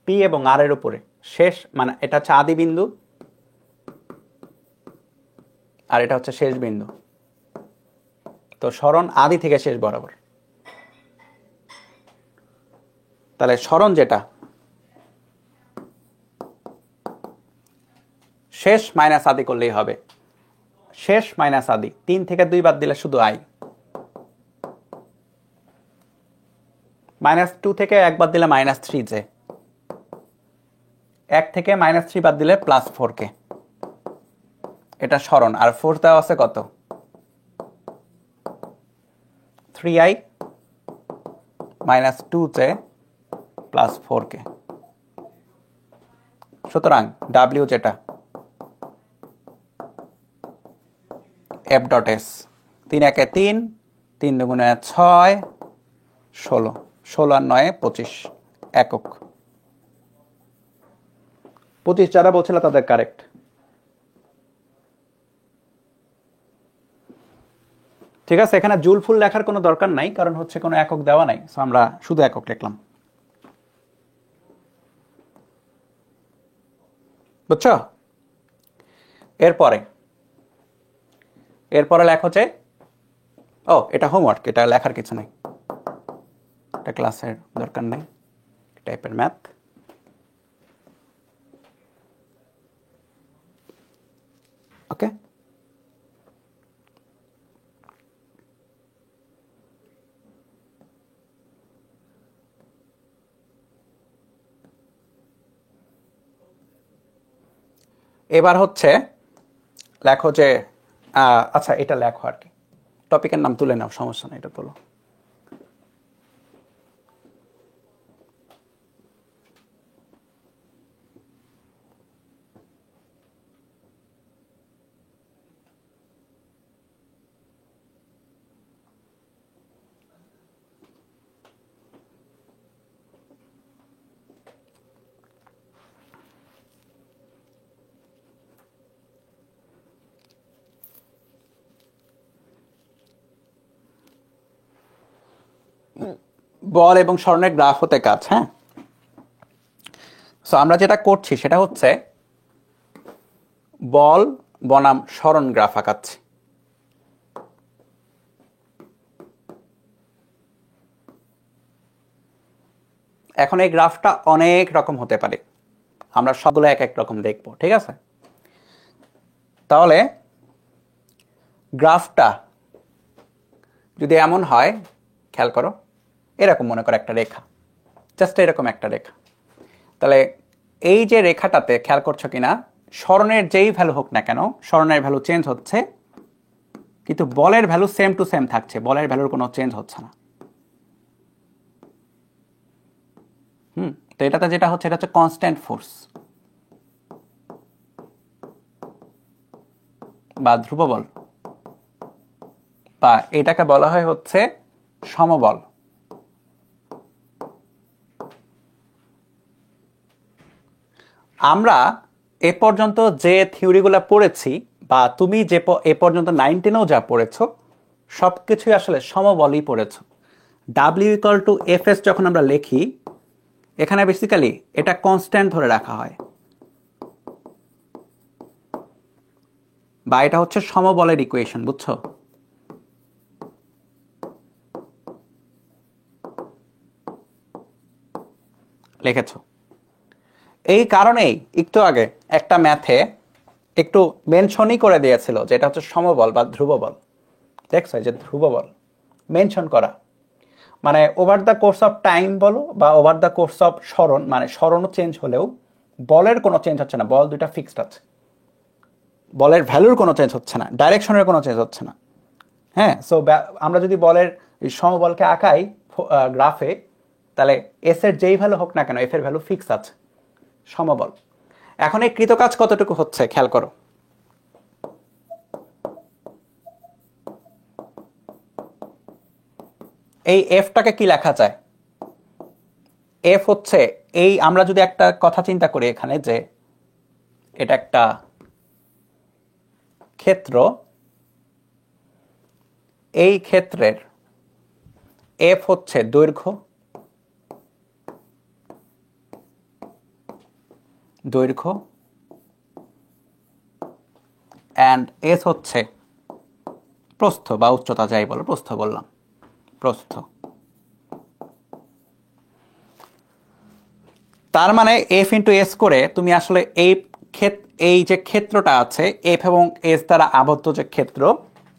পি এবং আর এর উপরে। শেষ মানে এটা হচ্ছে আদি বিন্দু আর এটা হচ্ছে শেষ বিন্দু। তো সরণ আদি থেকে শেষ বরাবর। তাহলে সরণ যেটা শেষ মাইনাস আদি করলেই হবে। শেষ মাইনাস আদি, 3 থেকে 2 বাদ দিলে শুধু আই। -2 থেকে 1 বাদ দিলে -3 যে, 1 থেকে -3 বাদ দিলে +4k, এটা সরণ। আর ফোর্স দেওয়া আছে কত, 3i -2j +4k। সুতরাং W যেটা F ডট S, 3 একে 3, 3 দুগুণে 6, 16, 16 আর 9 25 একক। 25 যারা বলছিল তাদের কারেক্ট। ঠিক আছে, এখানে জুল ফুল লেখার কোনো দরকার নাই, কারণ হচ্ছে কোনো একক দেওয়া নাই, সো আমরা শুধু একক লিখলাম। বুঝছো? এরপরে লেখো যে, ও এটা হোমওয়ার্ক, এটা লেখার কিছু নেই, এটা ক্লাসের দরকার নেই, টাইপের ম্যাথ। ওকে, এবার হচ্ছে লেখো যে, আচ্ছা এটা লেখো আর কি, টপিকের নাম তুলে নাও, সমস্যা নেই, এটা তোলো। বল এবং স্মরণের গ্রাফ হতে কাজ। হ্যাঁ, সো আমরা যেটা করছি সেটা হচ্ছে বল বনাম স্মরণ গ্রাফ আঁকাচ্ছি। এখন এই গ্রাফটা অনেক রকম হতে পারে, আমরা সবগুলো এক এক রকম দেখবো, ঠিক আছে? তাহলে গ্রাফটা যদি এমন হয়, খেয়াল করো, এরকম মনে করো একটা রেখা, জাস্ট এরকম একটা রেখা। তাহলে এই যে রেখাটাতে খেয়াল করছো কিনা, স্মরণের যেই ভ্যালু হোক না কেন, স্মরণের ভ্যালু চেঞ্জ হচ্ছে, কিন্তু বলের ভ্যালু সেম টু সেম থাকছে, বলের ভ্যালুর কোনো চেঞ্জ হচ্ছে না। তো এটাতে যেটা হচ্ছে, এটা হচ্ছে কনস্ট্যান্ট ফোর্স বা ধ্রুববল, বা এটাকে বলা হয় হচ্ছে সমবল। আমরা এ পর্যন্ত যে থিওরিগুলো পড়েছি, বা তুমি যে এ পর্যন্ত 9-10-এও যা পড়েছো, সব কিছুই আসলে সমবলই পড়েছো। W=Fs যখন আমরা লিখি, এখানে বেসিক্যালি এটা কনস্ট্যান্ট ধরে রাখা হয়, বা এটা হচ্ছে সমবলের ইকুয়েশন, বুঝছো? লিখেছো। এই কারণেই একটু আগে একটা ম্যাথে একটু মেনশনই করে দিয়েছিল যে এটা হচ্ছে সমবল বা ধ্রুববল। দেখছো, যে ধ্রুববল মেনশন করা মানে over the course of time বলো, বা ওভার দ্য কোর্স অফ স্মরণ, মানে স্মরণও চেঞ্জ হলেও বলের কোনো চেঞ্জ হচ্ছে না, বল দুইটা ফিক্সড আছে, বলের ভ্যালুর কোনো চেঞ্জ হচ্ছে না, ডাইরেকশনের কোনো চেঞ্জ হচ্ছে না। হ্যাঁ, সো আমরা যদি বলের সমবলকে আঁকাই গ্রাফে, তাহলে এস এর যেই ভ্যালু হোক না কেন, এফ এর ভ্যালু ফিক্স আছে, সমবল। এখন এই কৃতকাজ কতটুকু হচ্ছে খেয়াল করো। এই এফটাকে কি লেখা যায়? এফ হচ্ছে, এই আমরা যদি একটা কথা চিন্তা করি এখানে, যে এটা একটা ক্ষেত্র, এই ক্ষেত্রের এফ হচ্ছে দৈর্ঘ্য, অ্যান্ড এস হচ্ছে প্রস্থ বা উচ্চতা, যাই বলো, প্রস্থ বললাম, প্রস্থ। তার মানে এফ ইন্টু এস করে তুমি আসলে এই যে ক্ষেত্রটা আছে, এফ এবং এস দ্বারা আবদ্ধ যে ক্ষেত্র,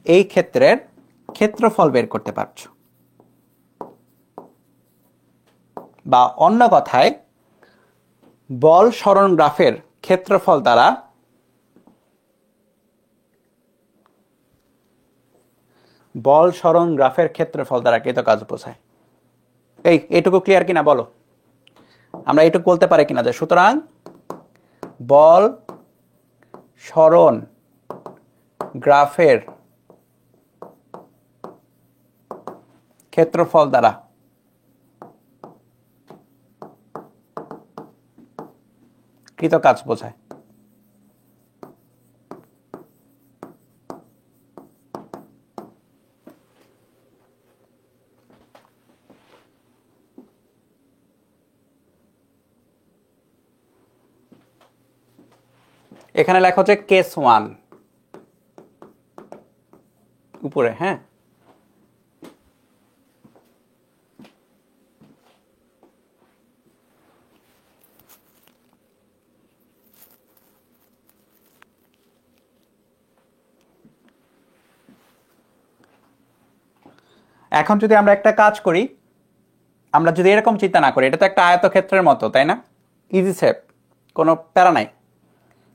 এই ক্ষেত্রের ক্ষেত্রফল বের করতে পারছো। বা অন্য কথায় বল সরণ গ্রাফের ক্ষেত্রফল দ্বারা কৃত কাজ বোঝায়। এইটুকু ক্লিয়ার কিনা বলো? আমরা এইটুকু বলতে পারি কিনা যে সুতরাং বল সরণ গ্রাফের ক্ষেত্রফল দ্বারা কৃত কাজ বোঝায়। এখানে লেখা হচ্ছে কেস 1 উপরে। হ্যাঁ, এখন যদি আমরা একটা কাজ করি, আমরা যদি এরকম চিন্তা না করি, এটা তো একটা আয়তক্ষেত্রের মতো, তাই না? ইজি শেপ, কোনো প্যারা নাই।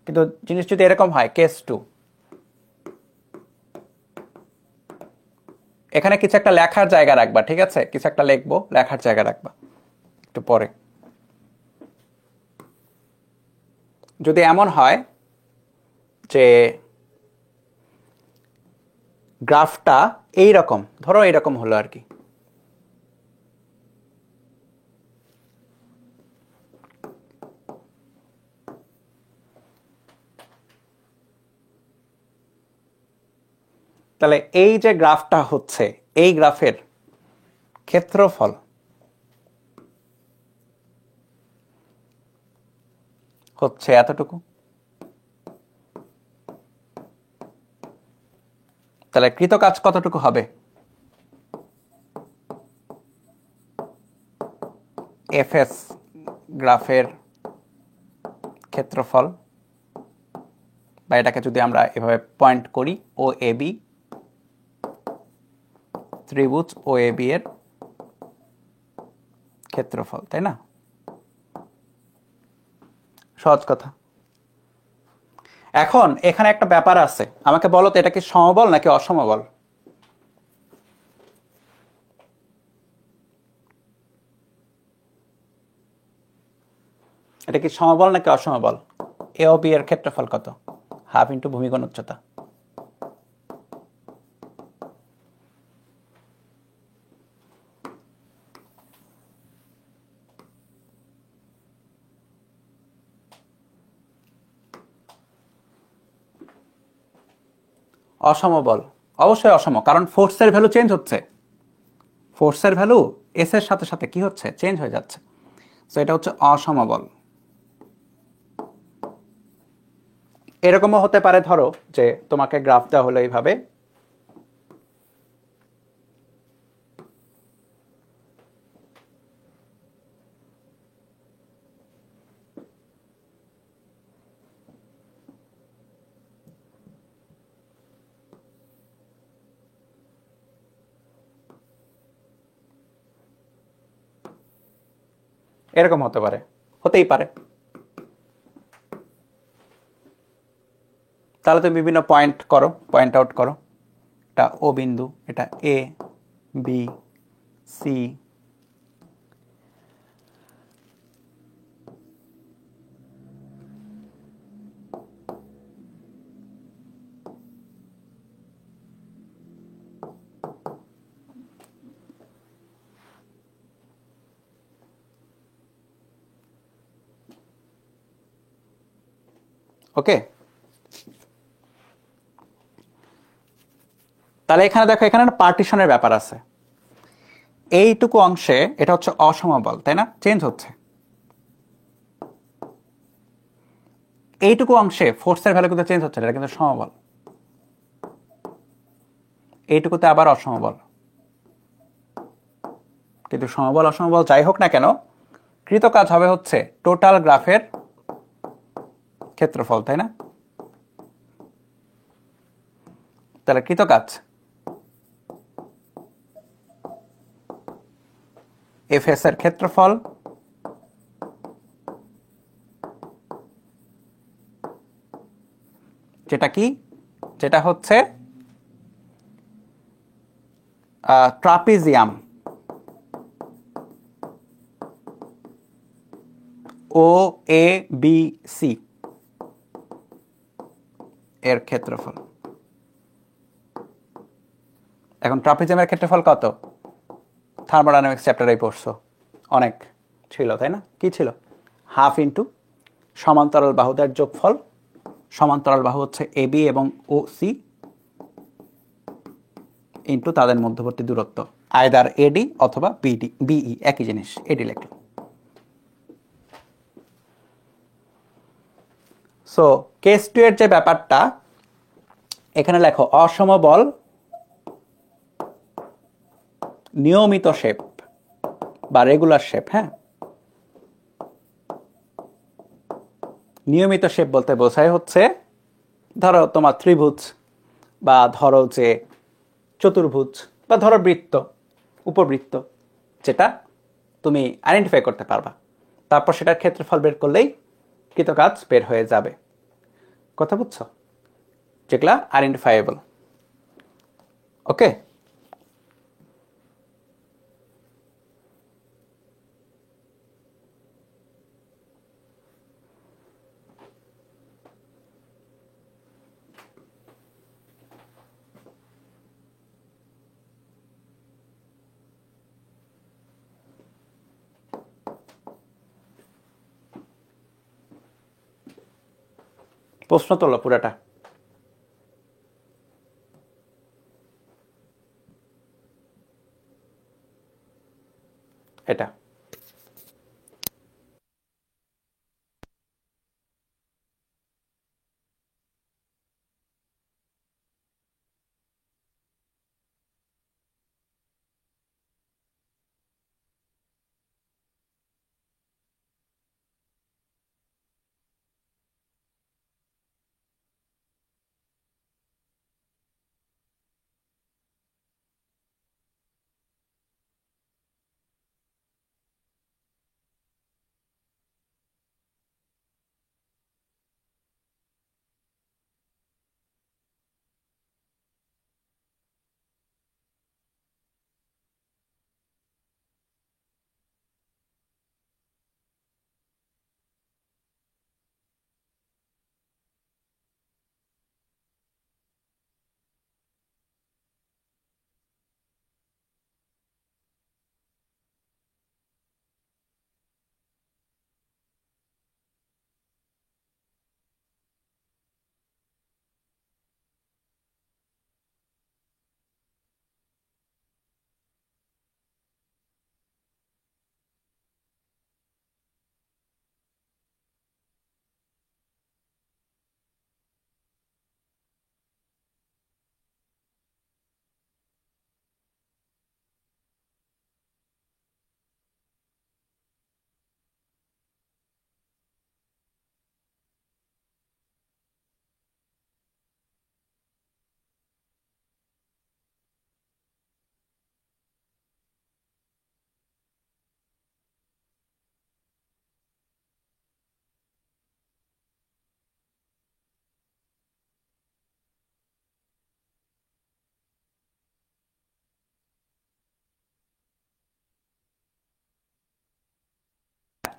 কিন্তু জিনিস যদি এরকম হয়, কেস 2, এখানে কিছু একটা লেখার জায়গা রাখবা, ঠিক আছে? কিছু একটা লিখবো, লেখার জায়গা রাখবা একটু পরে। যদি এমন হয় যে গ্রাফটা এইরকম, ধরো এইরকম হলো আর কি, তাহলে এই যে গ্রাফটা হচ্ছে, এই গ্রাফের ক্ষেত্রফল হচ্ছে এতটুকু। তাহলে কৃত কাজ কতটুকু হবে? এফএস গ্রাফের ক্ষেত্রফল, বা এটাকে যদি আমরা এভাবে পয়েন্ট করি, ও এ বি, ত্রিভুজ ও এ বি এর ক্ষেত্রফল, তাই না? সহজ কথা। এখন এখানে একটা ব্যাপার আছে, আমাকে বলো তো এটা কি সমবল নাকি অসমবল? এটা কি সমবল নাকি অসমবল? এ ও বি এর ক্ষেত্রফল কত? হাফ ইন্টু ভূমিকোণ উচ্চতা। অসমবল, অবশ্যই অসম, কারণ ফোর্সের ভ্যালু চেঞ্জ হচ্ছে। ফোর্সের ভ্যালু এস এর সাথে সাথে কি হচ্ছে? চেঞ্জ হয়ে যাচ্ছে। তো এটা হচ্ছে অসমবল। এরকমও হতে পারে, ধরো যে তোমাকে গ্রাফ দেওয়া হলো এইভাবে, এরকম হতে পারে, হতেই পারে। তাহলে তুমি বিভিন্ন পয়েন্ট করো, পয়েন্ট আউট করো। এটা ও বিন্দু, এটা এ বি সি, ওকে। তাহলে এখানে দেখো, এখানে একটা পার্টিশনের ব্যাপার আছে। এইটুকু অংশে এটা হচ্ছে অসমবল, তাই না? চেঞ্জ হচ্ছে। এইটুকু অংশে ফোর্সের ভ্যালু কিন্তু চেঞ্জ হচ্ছে, এটা কিন্তু সমবল। এইটুকুতে আবার অসমবল। কিন্তু সমবল অসমবল যাই হোক না কেন, কৃত কাজ হবে হচ্ছে টোটাল গ্রাফের ক্ষেত্রফল, তাই না? তাহলে কৃত কাজ এফএস এর ক্ষেত্রফল যেটা কি, যেটা হচ্ছে trapezium, O A B C এর ক্ষেত্রফল। এখন ট্রাপিজিয়ামের ক্ষেত্রফল কত? থার্মোডাইনামিক্স চ্যাপ্টারেই পড়ছো, অনেক ছিল তাই না? কি ছিল? হাফ ইন্টু সমান্তরাল বাহুদের যোগফল, সমান্তরাল বাহু হচ্ছে এ বি এবং ও সি, ইন্টু তাদের মধ্যবর্তী দূরত্ব, আইদার এডি অথবা বিই, একই জিনিস, এডি লিখলাম। সো কেস 2 এর যে ব্যাপারটা, এখানে লেখো অসমবল নিয়মিত শেপ বা রেগুলার শেপ। হ্যাঁ, নিয়মিত শেপ বলতে বোঝায় হচ্ছে, ধরো তোমার ত্রিভুজ, বা ধরো যে চতুর্ভুজ, বা ধরো বৃত্ত, উপবৃত্ত, যেটা তুমি আইডেন্টিফাই করতে পারবা, তারপর সেটার ক্ষেত্রফল বের করলেই কৃতকাজ বের হয়ে যাবে। কথা বুঝছো? যেগুলা আইডেন্টিফাইয়েবল। ওকে, প্রশ্ন তোলো পুরাটা। এটা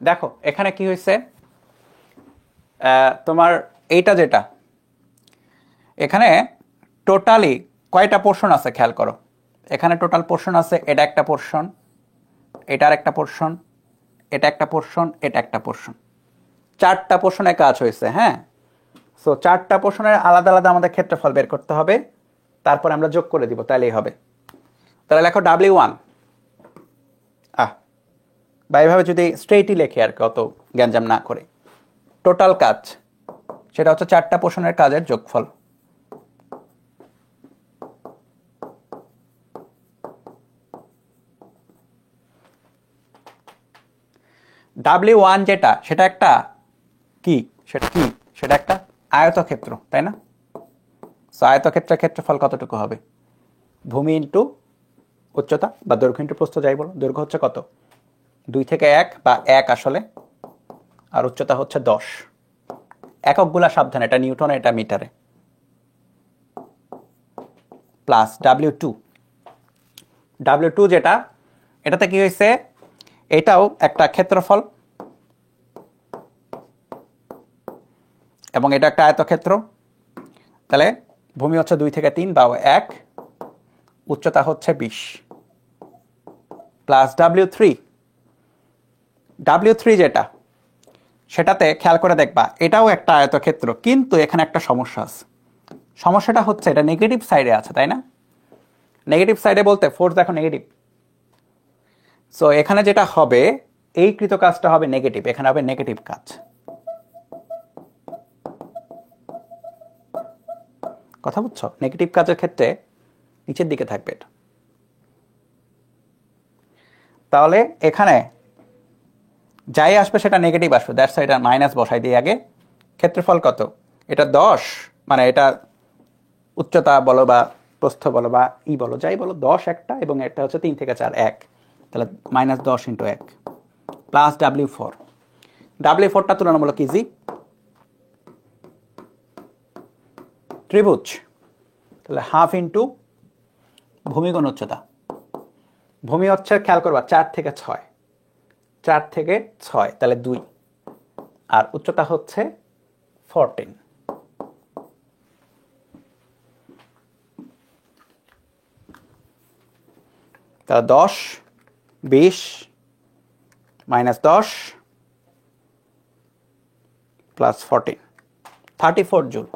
দেখো এখানে কি হয়েছে, তোমার এইটা যেটা এখানে টোটালি কয়টা পোর্শন আছে খেয়াল করো। এখানে টোটাল পোর্শন আছে, এটা একটা পোর্শন, এটার একটা পোর্শন, এটা একটা পোর্শন, এটা একটা পোর্শন, 4টা পোর্শনে কাজ হয়েছে। হ্যাঁ, সো 4টা পোর্শনের আলাদা আলাদা আমাদের ক্ষেত্রফল বের করতে হবে, তারপর আমরা যোগ করে দিব, তাহলেই হবে। তাহলে লেখো W1, বা এইভাবে যদি স্ট্রেইটই লেখে আর কত গ্যাঞ্জাম না করে, টোটাল কাজ সেটা হচ্ছে 4টা পোর্শনের কাজের যোগফল। W1 যেটা, সেটা একটা কি, সেটা একটা আয়তক্ষেত্র, তাই না? সো আয়তক্ষেত্রের ক্ষেত্রফল কতটুকু হবে? ভূমি ইন্টু উচ্চতা বা দৈর্ঘ্য ইন্টু প্রস্থ, যাই বলো। দৈর্ঘ্য হচ্ছে কত? 2 থেকে 1 বা 1 আসলে, আর উচ্চতা হচ্ছে 10। এককগুলা সাবধানে, এটা নিউটনে, এটা মিটারে। প্লাস W2 যেটা, এটাতে কি হয়েছে, এটাও একটা ক্ষেত্রফল এবং এটা একটা আয়তক্ষেত্র। তাহলে ভূমি হচ্ছে 2 থেকে 3 বা 1, উচ্চতা হচ্ছে 20 প্লাস W3 যেটা, সেটাতে খেয়াল করে দেখবা এটাও একটা আয়তক্ষেত্র, কিন্তু এখানে একটা সমস্যা আছে। সমস্যাটা হচ্ছে এটা নেগেটিভ সাইডে আছে, তাই না? নেগেটিভ সাইডে বলতে ফোর্স দেখো নেগেটিভ। সো এখানে যেটা হবে, এই কৃত কাজটা হবে নেগেটিভ, এখানে হবে নেগেটিভ কাজ। কথা বুঝছো? নেগেটিভ কাজের ক্ষেত্রে নিচের দিকে থাকবে এটা। তাহলে এখানে যাই আসবে সেটা নেগেটিভ আসবে, দ্যাটস এটা মাইনাস বসাই দিই আগে। ক্ষেত্রফল কত? এটা 10, মানে এটা উচ্চতা বলো বা প্রস্থ বলো বা বলো, যাই বলো, 10 একটা, এবং একটা হচ্ছে 3 থেকে 4 1, তাহলে -10 × 1 প্লাস W4টা তুলনামূলক ইজি। ত্রিভুজ, তাহলে হাফ ইন্টু ভূমি গুণ উচ্চতা। ভূমি হচ্ছে খেয়াল করবা 4 থেকে 6, 4 থেকে 6 তাহলে 2, আর উচ্চতা হচ্ছে 14। তাহলে 10 20 -10 প্লাস 14 34 জুল।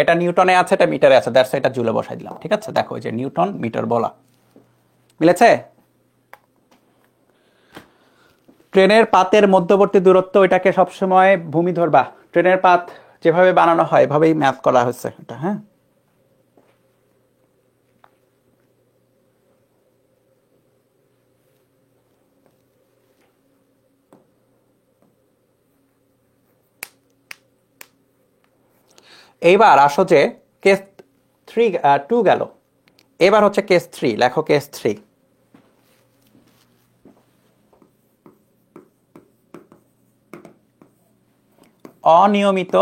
এটা নিউটনে আছে, এটা মিটারে আছে, দ্যাটস এটা জুলে বসাই দিলাম। ঠিক আছে, দেখো এই যে নিউটন মিটার বলা মিলেছে। ট্রেনের পাতের মধ্যবর্তী দূরত্ব, এটাকে সবসময় ভূমি ধরবা। ট্রেনের পাত যেভাবে বানানো হয় এভাবেই ম্যাথ করা হয়েছে এটা। হ্যাঁ, এইবার আসো যে কেস 2 গেল, এবার হচ্ছে কেস 3। লেখো কেস 3। অনিয়মিত,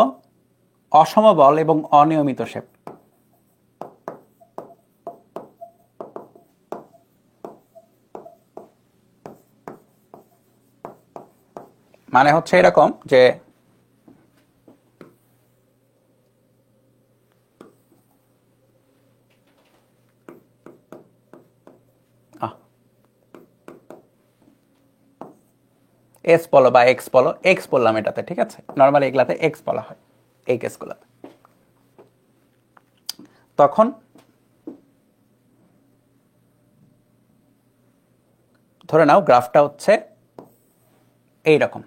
অসমবল এবং অনিয়মিত শেপ। মানে হচ্ছে এরকম যে এস বলো বা এক্স বলো, এক্স বললাম এটাতে, ঠিক আছে? নর্মালি এগুলাতে এক্স বলা হয় এই কেসগুলাতে। তখন ধরে নাও গ্রাফটা হচ্ছে এইরকম।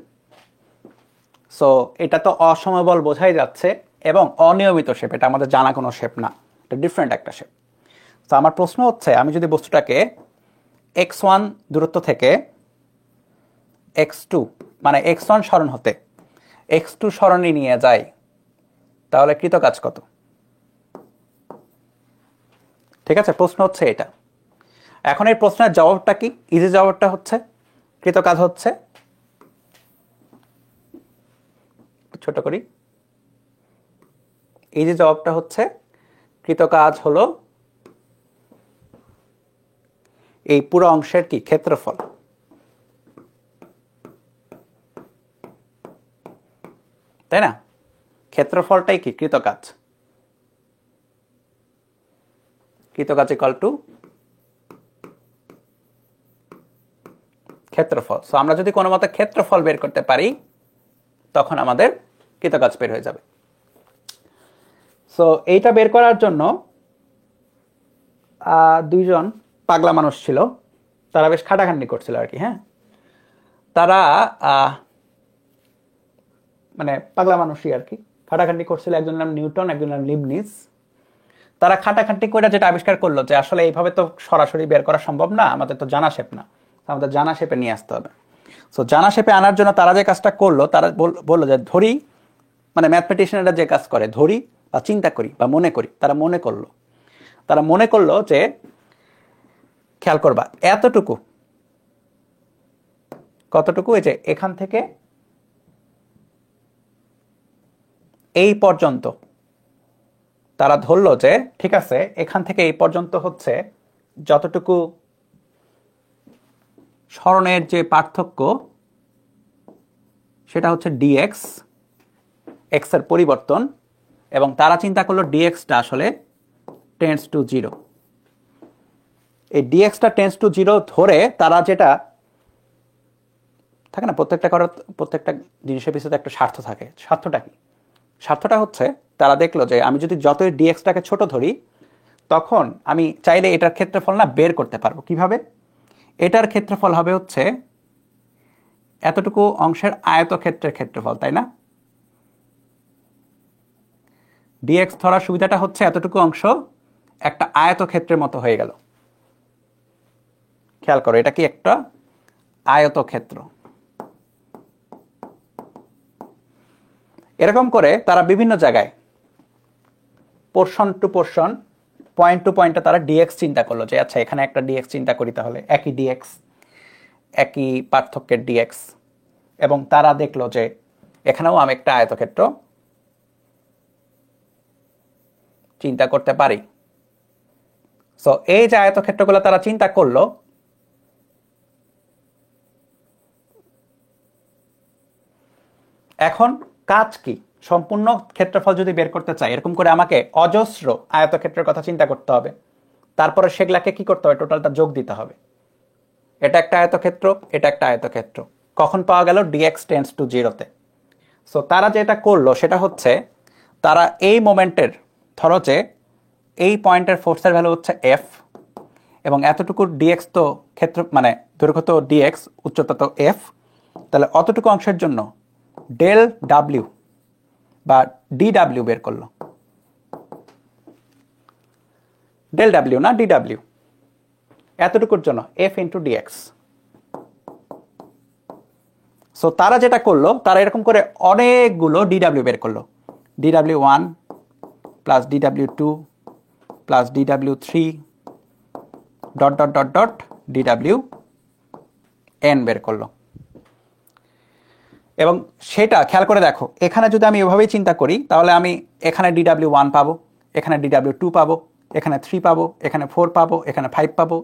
সো এটা তো অসমবল বোঝাই যাচ্ছে, এবং অনিয়মিত শেপ, এটা আমাদের জানা কোনো শেপ না, এটা ডিফারেন্ট একটা শেপ। তো আমার প্রশ্ন হচ্ছে, আমি যদি বস্তুটাকে x1 দূরত্ব থেকে x2, মানে x1 সরণ হতে x2 সরণে নিয়ে যাই, তাহলে কৃত কাজ কত? ঠিক আছে, প্রশ্ন হচ্ছে এটা। এখন এই প্রশ্নের জবাবটা কি? ইজি জবাবটা হচ্ছে কৃত কাজ হচ্ছে, ছোট করি, ইজি জবাবটা হচ্ছে কৃত কাজ হলো এই পুরো অংশের কি ক্ষেত্রফল। তাই না? ক্ষেত্রফলটাই কি কৃত কাজ। কৃত কাজ ইকুয়াল টু ক্ষেত্রফল। সো আমরা যদি কোনো মতে ক্ষেত্রফল বের করতে পারি, তখন আমাদের কৃত কাজ বের হয়ে যাবে। সো এইটা বের করার জন্য দুইজন পাগলা মানুষ ছিল, তারা বেশ খাটাখাটনি করছিল আর কি। হ্যাঁ, তারা মানে পাগলা মানুষই আর কি, খাটাখাটনি করছিল। একজনের নাম নিউটন, একজনের নাম লিবনিজ। তারা খাটাখাটনি করে যেটা আবিষ্কার করলো যে আসলে এইভাবে তো সরাসরি বের করা সম্ভব না, আমাদের তো জানা শেপ না, আমাদের জানা শেপে নিয়ে আসতে হবে। সো জানা শেপে আনার জন্য তারা যে কাজটা করলো, তারা বললো যে ধরি, মানে ম্যাথমেটিশিয়ানরা যে কাজ করে, ধরি বা চিন্তা করি বা মনে করি, তারা মনে করলো যে, খেয়াল করবা এতটুকু, কতটুকু, এই যে এখান থেকে এই পর্যন্ত তারা ধরলো যে ঠিক আছে, এখান থেকে এই পর্যন্ত হচ্ছে যতটুকু সরণের যে পার্থক্য সেটা হচ্ছে ডিএক্স, এক্স এর পরিবর্তন, এবং তারা চিন্তা করলো ডিএক্সটা আসলে টেন্ডস টু জিরো। এই ডিএক্সটা টেন্ডস টু জিরো ধরে তারা যেটা থাকে না, প্রত্যেকটা জিনিসের পিছনে একটা স্বার্থ থাকে। স্বার্থটা কি? স্বার্থটা হচ্ছে তারা দেখলো যে আমি যদি যতই ডিএক্সটাকে ছোট ধরি, তখন আমি চাইলে এটার ক্ষেত্রফল না বের করতে পারবো। কিভাবে? এটার ক্ষেত্রফল হবে হচ্ছে এতটুকু অংশের আয়তক্ষেত্রের ক্ষেত্রফল, তাই না? ডিএক্স ধরার সুবিধাটা হচ্ছে এতটুকু অংশ একটা আয়তক্ষেত্রের মতো হয়ে গেল। খেয়াল করো, এটা কি একটা আয়তক্ষেত্র। এরকম করে তারা বিভিন্ন জায়গায় portion to portion, point to পয়েন্টে তারা ডিএক্স চিন্তা করলো যে আচ্ছা এখানে একটা ডিএক্স চিন্তা করি, তাহলে একই ডিএক্স, একই পার্থক্যের ডিএক্স, এবং তারা দেখলো যে এখানেও আমি একটা আয়তক্ষেত্র চিন্তা করতে পারি। সো এই যে আয়তক্ষেত্রগুলো তারা চিন্তা করলো, এখন কাজ কি? সম্পূর্ণ ক্ষেত্রফল যদি বের করতে চাই, এরকম করে আমাকে অজস্র আয়তক্ষেত্রের কথা চিন্তা করতে হবে, তারপরে সেগুলাকে কি করতে হবে? টোটালটা যোগ দিতে হবে। এটা একটা আয়তক্ষেত্র, এটা একটা আয়তক্ষেত্র, কখন পাওয়া গেল? ডিএক্স টেন্ডস টু জিরোতে। সো তারা যেটা করলো সেটা হচ্ছে তারা এই মোমেন্টের, ধরো যে এই পয়েন্টের ফোর্সের ভ্যালু হচ্ছে এফ, এবং এতটুকু ডিএক্স তো ক্ষেত্র মানে দৈর্ঘ্য তো ডিএক্স, উচ্চতা তো এফ, তাহলে অতটুকু অংশের জন্য ডেল ডাব্লিউ বা ডিডাব্লিউ বের করলো। ডেল ডাব্লিউ না, ডিডাব্লিউ, এতটুকুর জন্য এফ ইন্টু ডিএক্স। সো তারা যেটা করলো, তারা এরকম করে অনেকগুলো ডিডাব্লিউ বের করলো। DW one plus DW two plus DW three dot dot dot dot DW N বের করলো। এবং সেটা খেয়াল করে দেখো, এখানে যদি আমি এভাবেই চিন্তা করি, তাহলে আমি এখানে ডিডাব্লিউ ওয়ান পাবো, এখানে ডিডাব্লিউ টু পাবো, এখানে থ্রি পাবো, এখানে ফোর পাবো, এখানে ফাইভ পাবো,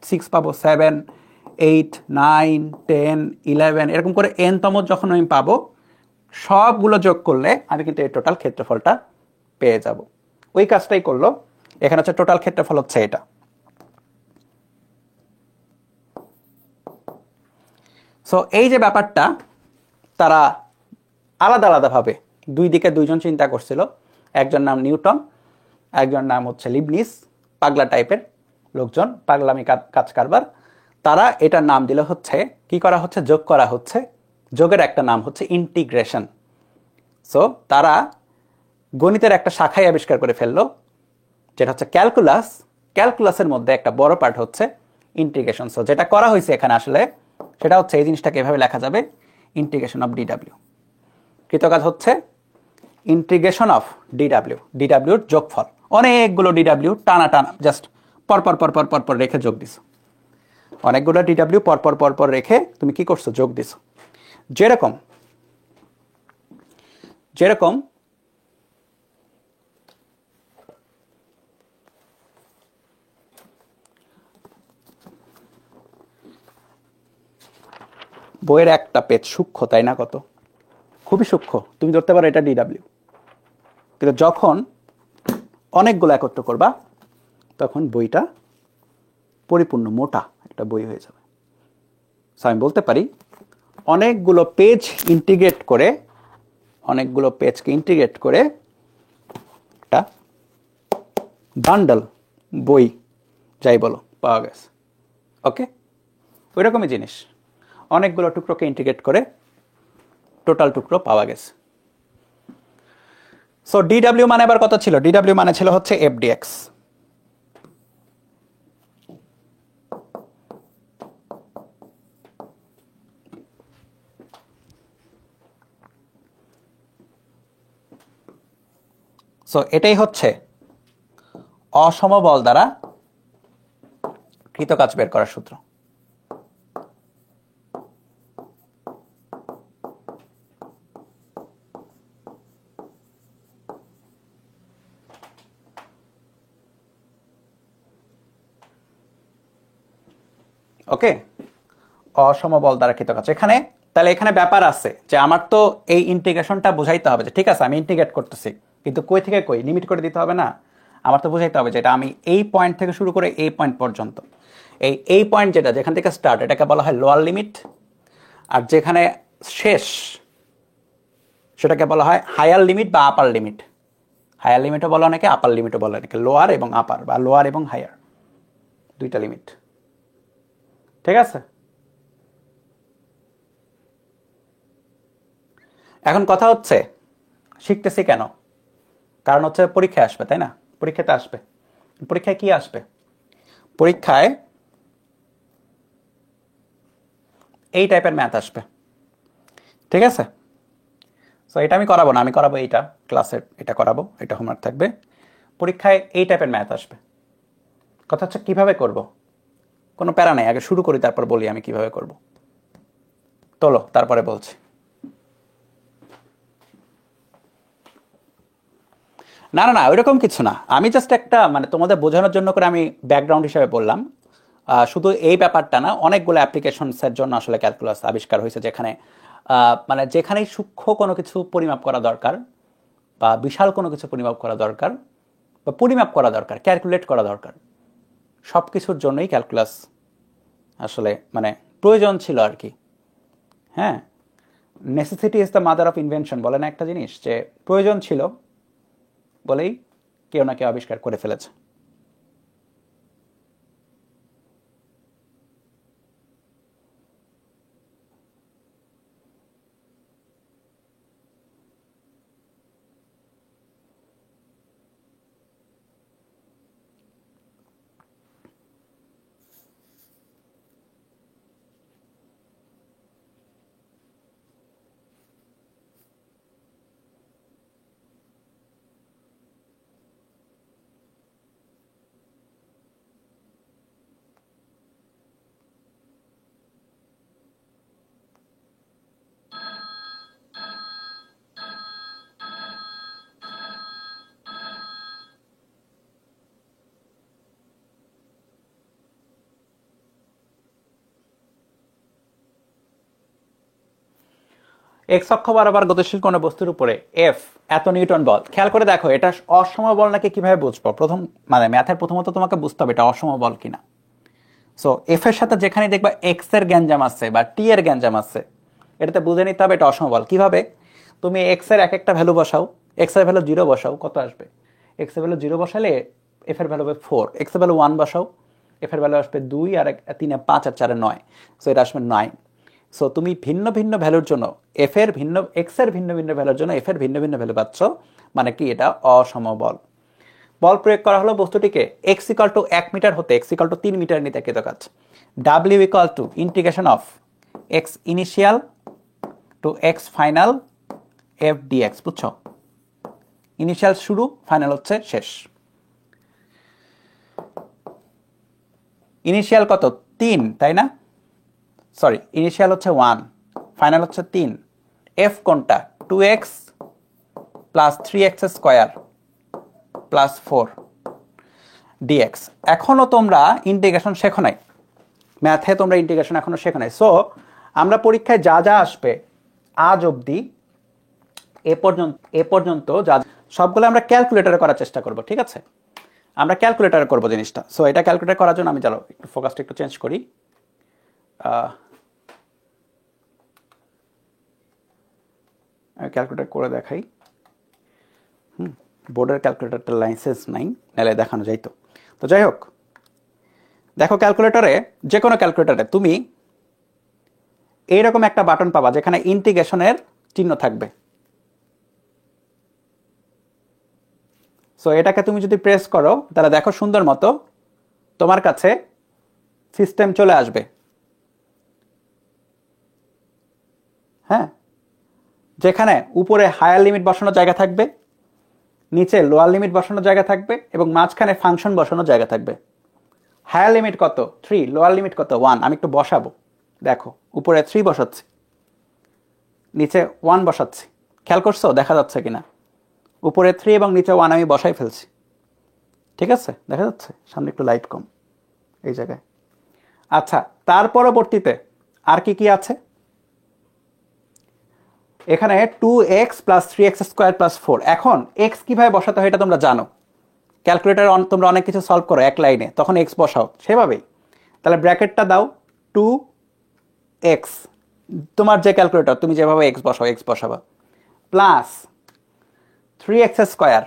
সিক্স পাবো, সেভেন, এইট, নাইন, 10, 11, এরকম করে এন তম যখন আমি পাবো, সবগুলো যোগ করলে আমি কিন্তু এই টোটাল ক্ষেত্রফলটা পেয়ে যাব। ওই কাজটাই করলো। এখানে হচ্ছে টোটাল ক্ষেত্রফল হচ্ছে এটা। সো এই যে ব্যাপারটা, তারা আলাদা আলাদাভাবে দুই দিকে দুইজন চিন্তা করছিল। একজন নাম নিউটন, একজন নাম হচ্ছে লিবনিস, পাগলা টাইপের লোকজন, পাগলামি কাজ কারবার। তারা এটার নাম দিলে হচ্ছে কি করা হচ্ছে? যোগ করা হচ্ছে। যোগের একটা নাম হচ্ছে ইন্টিগ্রেশন। সো তারা গণিতের একটা শাখাই আবিষ্কার করে ফেললো, যেটা হচ্ছে ক্যালকুলাস। ক্যালকুলাসের মধ্যে একটা বড় পার্ট হচ্ছে ইন্টিগ্রেশন। সো যেটা করা হয়েছে এখানে আসলে সেটা হচ্ছে এই জিনিসটাকে এভাবে লেখা যাবে, ইন্টিগ্রেশন অফ ডিডাব্লিউ। কৃতকাজ হচ্ছে ইন্টিগ্রেশন অফ ডিডাব্লিউ, ডিডাব্লিউর যোগফল। অনেকগুলো ডিডাব্লিউ টানা টানা জাস্ট পরপর পরপর পরপর রেখে যোগ দিছো। অনেকগুলো ডিডাব্লিউ পরপর পরপর রেখে তুমি কি করছো? যোগ দিছো। যেরকম যেরকম বইয়ের একটা পেজ সূক্ষ্ম, তাই না? কত খুবই সূক্ষ্ম, তুমি ধরতে পারো এটা ডিডাব্লিউ, কিন্তু যখন অনেকগুলো একত্র করবা তখন বইটা পরিপূর্ণ মোটা একটা বই হয়ে যাবে। আমি বলতে পারি অনেকগুলো পেজ ইন্টিগ্রেট করে, অনেকগুলো পেজকে ইন্টিগ্রেট করে একটা বান্ডল বই যাই বলো পাওয়া গেছে। ওকে, ওই রকমই জিনিস, অনেকগুলো টুকরোকে ইন্টিগ্রেট করে টোটাল টুকরো পাওয়া গেছে। সো ডিডাব্লিউ মানে আবার কত ছিল? ডিডাব্লিউ মানে ছিল হচ্ছে এফডিএক্স। সো এটাই হচ্ছে অসমবল দ্বারা কৃতকাজ বের করার সূত্র। ওকে, অসমবল দ্বারা কৃত কাজ। এখানে তাহলে এখানে ব্যাপার আছে যে আমার তো এই ইন্টিগ্রেশনটা বোঝাইতে হবে যে ঠিক আছে আমি ইন্টিগ্রেট করতেছি, কিন্তু কই থেকে কই লিমিট করে দিতে হবে না? আমার তো বোঝাইতে হবে যে এটা আমি এই পয়েন্ট থেকে শুরু করে এই পয়েন্ট পর্যন্ত, এই পয়েন্ট যেটা যেখান থেকে স্টার্ট এটাকে বলা হয় লোয়ার লিমিট, আর যেখানে শেষ সেটাকে বলা হয় হায়ার লিমিট বা আপার লিমিট। হায়ার লিমিটও বলে অনেকে, আপার লিমিটও বলে অনেকে, লোয়ার এবং আপার বা লোয়ার এবং হায়ার দুইটা লিমিট। ঠিক আছে, এখন কথা হচ্ছে শিখতেছি কেন? কারণ হচ্ছে পরীক্ষায় আসবে, তাই না? পরীক্ষাতে আসবে। পরীক্ষায় কি আসবে? পরীক্ষায় এই টাইপের ম্যাথ আসবে। ঠিক আছে, সো এটা আমি করাবো না, আমি করাবো এইটা ক্লাসের, এটা করাবো, এটা হোমওয়ার্ক থাকবে। পরীক্ষায় এই টাইপের ম্যাথ আসবে। কথা হচ্ছে কিভাবে করব, কোনো প্যারা নেই, আগে শুরু করি তারপর বলি আমি কিভাবে করব। তোলো তারপরে বলছি। না না না, ওইরকম কিছু না, আমি জাস্ট একটা মানে তোমাদের বোঝানোর জন্য করে আমি ব্যাকগ্রাউন্ড হিসেবে বললাম। শুধু এই ব্যাপারটা না, অনেকগুলো অ্যাপ্লিকেশনসের জন্য আসলে ক্যালকুলাস আবিষ্কার হয়েছে, যেখানে মানে যেখানেই সূক্ষ্ম কোনো কিছু পরিমাপ করা দরকার বা বিশাল কোনো কিছু পরিমাপ করা দরকার বা পরিমাপ করা দরকার, ক্যালকুলেট করা দরকার, সব কিছুর জন্যই ক্যালকুলাস আসলে মানে প্রয়োজন ছিল আর কি। হ্যাঁ, necessity is the mother of invention বলে না একটা জিনিস, যে প্রয়োজন ছিল বলেই কেউ না কেউ আবিষ্কার করে ফেলেছে। এক্স অক্ষ বরাবর গতিশীল কোনো বস্তুর উপরে এফ এত নিউটন বল। খেয়াল করে দেখো এটা অসম বল নাকি কিভাবে বুঝবো? প্রথম মানে ম্যাথের প্রথমত তোমাকে বুঝতে হবে এটা অসম বল কিনা। সো এফ এর সাথে যেখানে দেখবা এক্স এর গ্যাঞ্জাম আছে বা টি এর গ্যাঞ্জাম আছে, এটাতে বুঝে নিতে হবে এটা অসম বল। কিভাবে? তুমি এক্স এর এক একটা ভ্যালু বসাও, এক্স এর ভ্যালু 0 বসাও, কত আসবে? এক্স এর ভ্যালু 0 বসালে এফ এর ভ্যালু হবে 4, এক্স এর ভ্যালু 1 বসাও, এফ এর ভ্যালু আসবে 2, আর 3 5 আর 4 9, সো এটা আসবে 9। সো তুমি ভিন্ন ভিন্ন ভ্যালুর জন্য এফ এর ভিন্ন এক্স এর ভিন্ন ভিন্ন ভ্যালুর জন্য এফ এর ভিন্ন ভিন্ন ভ্যালু পাচ্ছ, মানে কি এটা অসমবল। বল প্রয়োগ করা হলো বস্তুটিকে এক্স ইকাল টু 1 মিটার হতে এক্স ইকাল টু 3 মিটার নিতে কৃত কাজ। W equal to integration of x initial to x final F dx. বুঝছো? ইনিশিয়াল শুরু, ফাইনাল হচ্ছে শেষ। ইনিশিয়াল কত? 3, তাই না? সরি, ইনিশিয়াল হচ্ছে 1, ফাইনাল হচ্ছে 3। এফ কোনটা? 2x plus 3x square plus 4 dx. এখনো তোমরা ইন্টিগ্রেশন শেখো নাই, ম্যাথে তোমরা ইন্টিগ্রেশন এখনো শেখো নাই। সো আমরা পরীক্ষায় যা যা আসবে আজ অবধি এ পর্যন্ত যা সবগুলো আমরা ক্যালকুলেটরে করার চেষ্টা করব। ঠিক আছে, আমরা ক্যালকুলেটরে করব জিনিসটা। সো এটা ক্যালকুলেটর করার জন্য আমি চলো একটু ফোকাসটা একটু চেঞ্জ করি। আমি ক্যালকুলেটর করে দেখাই। বোর্ডের ক্যালকুলেটরটা লাইসেন্স নাই, নাহলে দেখানো যাইতো। তো যাই হোক, দেখো ক্যালকুলেটরে, যে কোনো ক্যালকুলেটরে তুমি এইরকম একটা বাটন পাবা যেখানে ইন্টিগ্রেশনের চিহ্ন থাকবে। সো এটাকে তুমি যদি প্রেস করো তাহলে দেখো সুন্দর মতো তোমার কাছে সিস্টেম চলে আসবে। হ্যাঁ, যেখানে উপরে হায়ার লিমিট বসানোর জায়গা থাকবে, নিচে লোয়ার লিমিট বসানোর জায়গা থাকবে, এবং মাঝখানে ফাংশন বসানোর জায়গা থাকবে। হায়ার লিমিট কত? 3, লোয়ার লিমিট কত? 1। আমি একটু বসাবো, দেখো উপরে 3 বসাচ্ছি, নিচে 1 বসাচ্ছি। খেয়াল করছো দেখা যাচ্ছে কিনা? উপরে 3 এবং নিচে 1 আমি বসাই ফেলছি। ঠিক আছে, দেখা যাচ্ছে? সামনে একটু লাইট কম এই জায়গায়। আচ্ছা, তার পরবর্তীতে আর কি কি আছে? এখানে 2x plus 3x square plus 4। এখন x কিভাবে বসাতে হয় এটা তোমরা জানো, ক্যালকুলেটার তোমরা অনেক কিছু সলভ করো এক লাইনে, তখন x বসাও সেভাবেই। তাহলে ব্র্যাকেটটা দাও, 2x, তোমার যে ক্যালকুলেটর তুমি যেভাবে x বসাও x বসাবা, প্লাস 3x স্কোয়ার,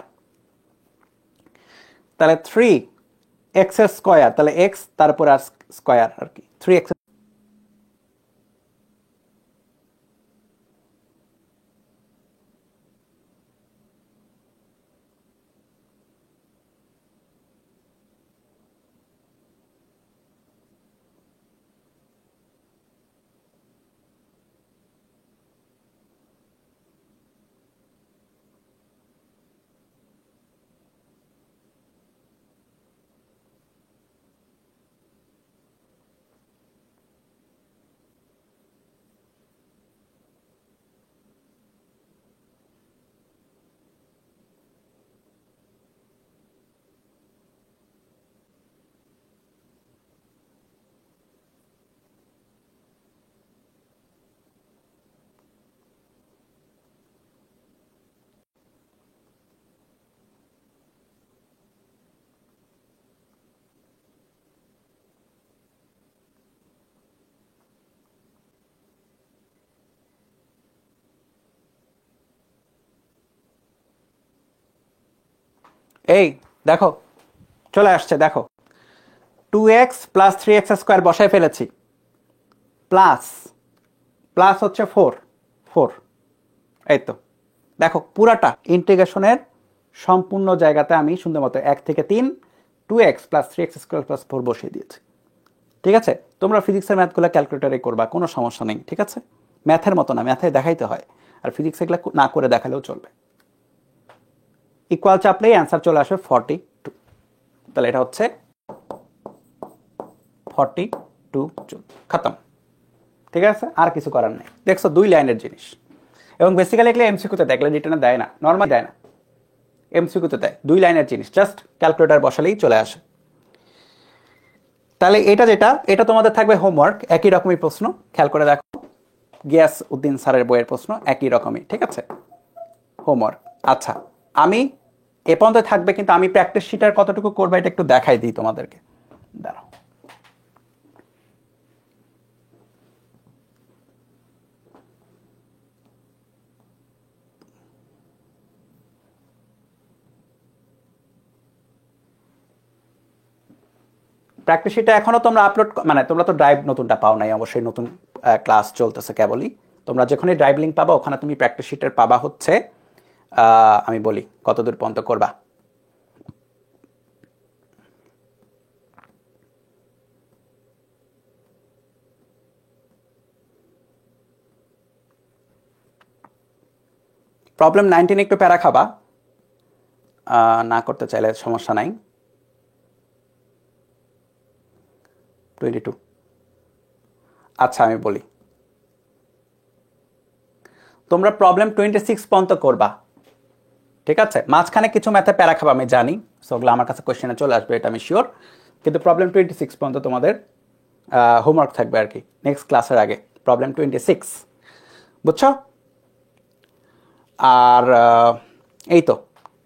তাহলে 3x স্কোয়ার, তাহলে x তারপর আর স্কোয়ার আর কি 3x। এই দেখো চলে আসছে, দেখো 2x প্লাস 3x স্কোয়ার বসায় ফেলেছি, প্লাস প্লাস হচ্ছে 4 এই তো দেখো পুরাটা ইন্টিগ্রেশনের সম্পূর্ণ জায়গাতে আমি সুন্দর মতো 1 থেকে 3 2x plus 3x square plus 4 বসিয়ে দিয়েছি। ঠিক আছে, তোমরা ফিজিক্সের ম্যাথগুলো ক্যালকুলেটারে করবা, কোনো সমস্যা নেই। ঠিক আছে, ম্যাথের মতো না, ম্যাথে দেখাইতে হয়, আর ফিজিক্স এগুলো না করে দেখালেও চলবে। ইকুয়াল চাপলেই অ্যান্সার চলে আসবে 42। তাহলে এটা হচ্ছে 42 জুল, খতম। ঠিক আছে, আর কিছু করার নেই। দেখছো 2 লাইনের জিনিস, এবং বেসিক্যালি এগুলো এমসিকিউতে দেয়, এগুলো রিটেনে দেয় না, নর্মাল দেয় না, এমসিকিউতে দেয়। 2 লাইনের জিনিস, জাস্ট ক্যালকুলেটার বসালেই চলে আসে। তাহলে এটা যেটা, এটা তোমাদের থাকবে হোমওয়ার্ক, একই রকমই প্রশ্ন, খেয়াল করে দেখো, গিয়াস উদ্দিন স্যারের বইয়ের প্রশ্ন একই রকমই। ঠিক আছে, হোমওয়ার্ক। আচ্ছা, আমি এ পর্যন্ত থাকবে, কিন্তু আমি প্র্যাকটিস শিটার কতটুকু করবো এটা একটু দেখাই দিই তোমাদেরকে, দাঁড়াও। প্র্যাকটিস শিটটা এখনো তোমরা আপলোড, মানে তোমরা তো ড্রাইভ নতুনটা পাও নাই অবশ্যই, নতুন ক্লাস চলতেছে কেবলই। তোমরা যখনই ড্রাইভ লিঙ্ক পাবা ওখানে তুমি প্র্যাকটিস শিটের পাবা হচ্ছে, আমি বলি কতদূর পর্যন্ত করবা। প্রবলেম 19 একটু প্যারা খাবা, না করতে চাইলে সমস্যা নাই। 22, আচ্ছা আমি বলি, তোমরা প্রবলেম 26 পর্যন্ত করবা। ঠিক আছে, মাঝখানে কিছু ম্যাথে প্যারা খাবা আমি জানি, সেগুলো আমার কাছে কোশ্চেনে চলে আসবে, এটা আমি শিওর। কিন্তু প্রবলেম 26 পর্যন্ত তোমাদের হোমওয়ার্ক থাকবে আর কি, নেক্সট ক্লাসের আগে প্রবলেম 26, বুঝছো? আর এই তো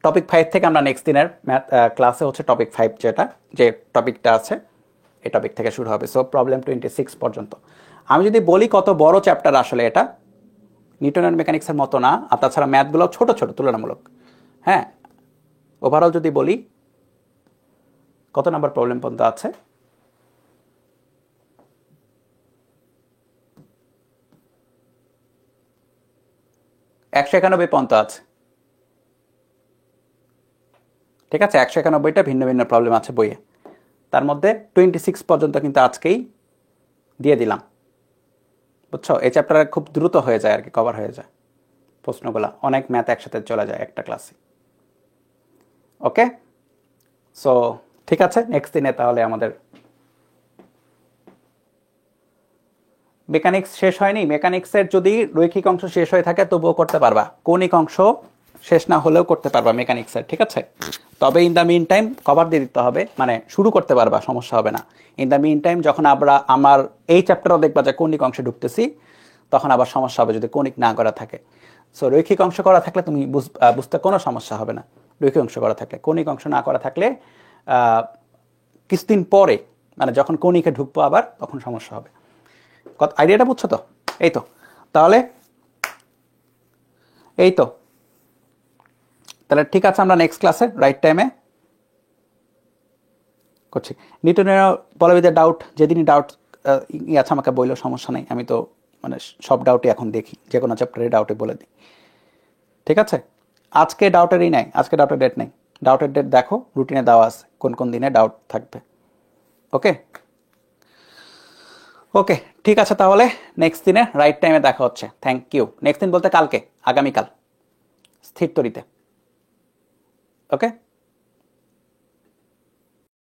টপিক 5 থেকে আমরা নেক্সট দিনের ম্যাথ ক্লাসে হচ্ছে টপিক 5, যেটা যে টপিকটা আছে এই টপিক থেকে শুরু হবে। সো প্রবলেম 26 পর্যন্ত। আমি যদি বলি কত বড় চ্যাপ্টার আসলে এটা, নিউটনের মেকানিক্সের মতো না, আর তাছাড়া ম্যাথগুলো ছোট ছোট তুলনামূলক। হ্যাঁ, ওভারঅল যদি বলি কত নাম্বার প্রবলেম পর্যন্ত আছে, একশো 91 পর্যন্ত আছে। ঠিক আছে, 191টা ভিন্ন ভিন্ন প্রবলেম আছে বইয়ে, তার মধ্যে 26 পর্যন্ত কিন্তু আজকেই দিয়ে দিলাম, বুঝছো? এই চ্যাপ্টারে খুব দ্রুত হয়ে যায় আর কি, কভার হয়ে যায় প্রশ্নগুলো, অনেক ম্যাথ একসাথে চলে যায় একটা ক্লাসে। ওকে, সো ঠিক আছে, নেক্সট দিনে তাহলে আমাদের মেকানিক্স শেষ হয়নি। মেকানিক্সের যদি রৈখিক অংশ শেষ হয়ে থাকে তবুও করতে পারবা, কৌণিক অংশ শেষ না হলেও করতে পারবা মেকানিক্সের, ঠিক আছে? তবে in the mean time cover দিয়ে দিতে হবে, মানে শুরু করতে পারবা, সমস্যা হবে না। ইন দ্য মিন টাইম যখন আমার এই চ্যাপ্টারও দেখবা যে কৌণিক অংশে ঢুকতেছি, তখন আবার সমস্যা হবে যদি কৌণিক না করা থাকে। সো রৈখিক অংশ করা থাকলে তুমি বুঝতে কোনো সমস্যা হবে না। রৈখিক অংশ করা থাকলে, কৌণিক অংশ না করা থাকলে কিছুদিন পরে মানে যখন কৌণিকে ঢুকবো আবার, তখন সমস্যা হবে। আইডিয়াটা বুঝছো তো? এই তো, তাহলে এই তো, তাহলে ঠিক আছে, আমরা নেক্সট ক্লাসে রাইট টাইমে করছি। নিউটনের বলবিদের ডাউট, যেদিনই ডাউট আছে আমাকে বললেও সমস্যা নেই, আমি তো মানে সব ডাউটই এখন দেখি, যে কোনো চ্যাপ্টারে ডাউটে বলে দিই, ঠিক আছে? আজকে ডাউটেরই নাই, আজকে ডাউটের ডেট নেই। ডাউটের ডেট দেখো, রুটিনে দেওয়া আছে কোন কোন দিনে ডাউট থাকবে। ওকে ওকে, ঠিক আছে, তাহলে নেক্সট দিনে রাইট টাইমে দেখা হচ্ছে। Thank you. নেক্সট দিন বলতে কালকে, আগামীকাল স্থির তরিতে। ওকে।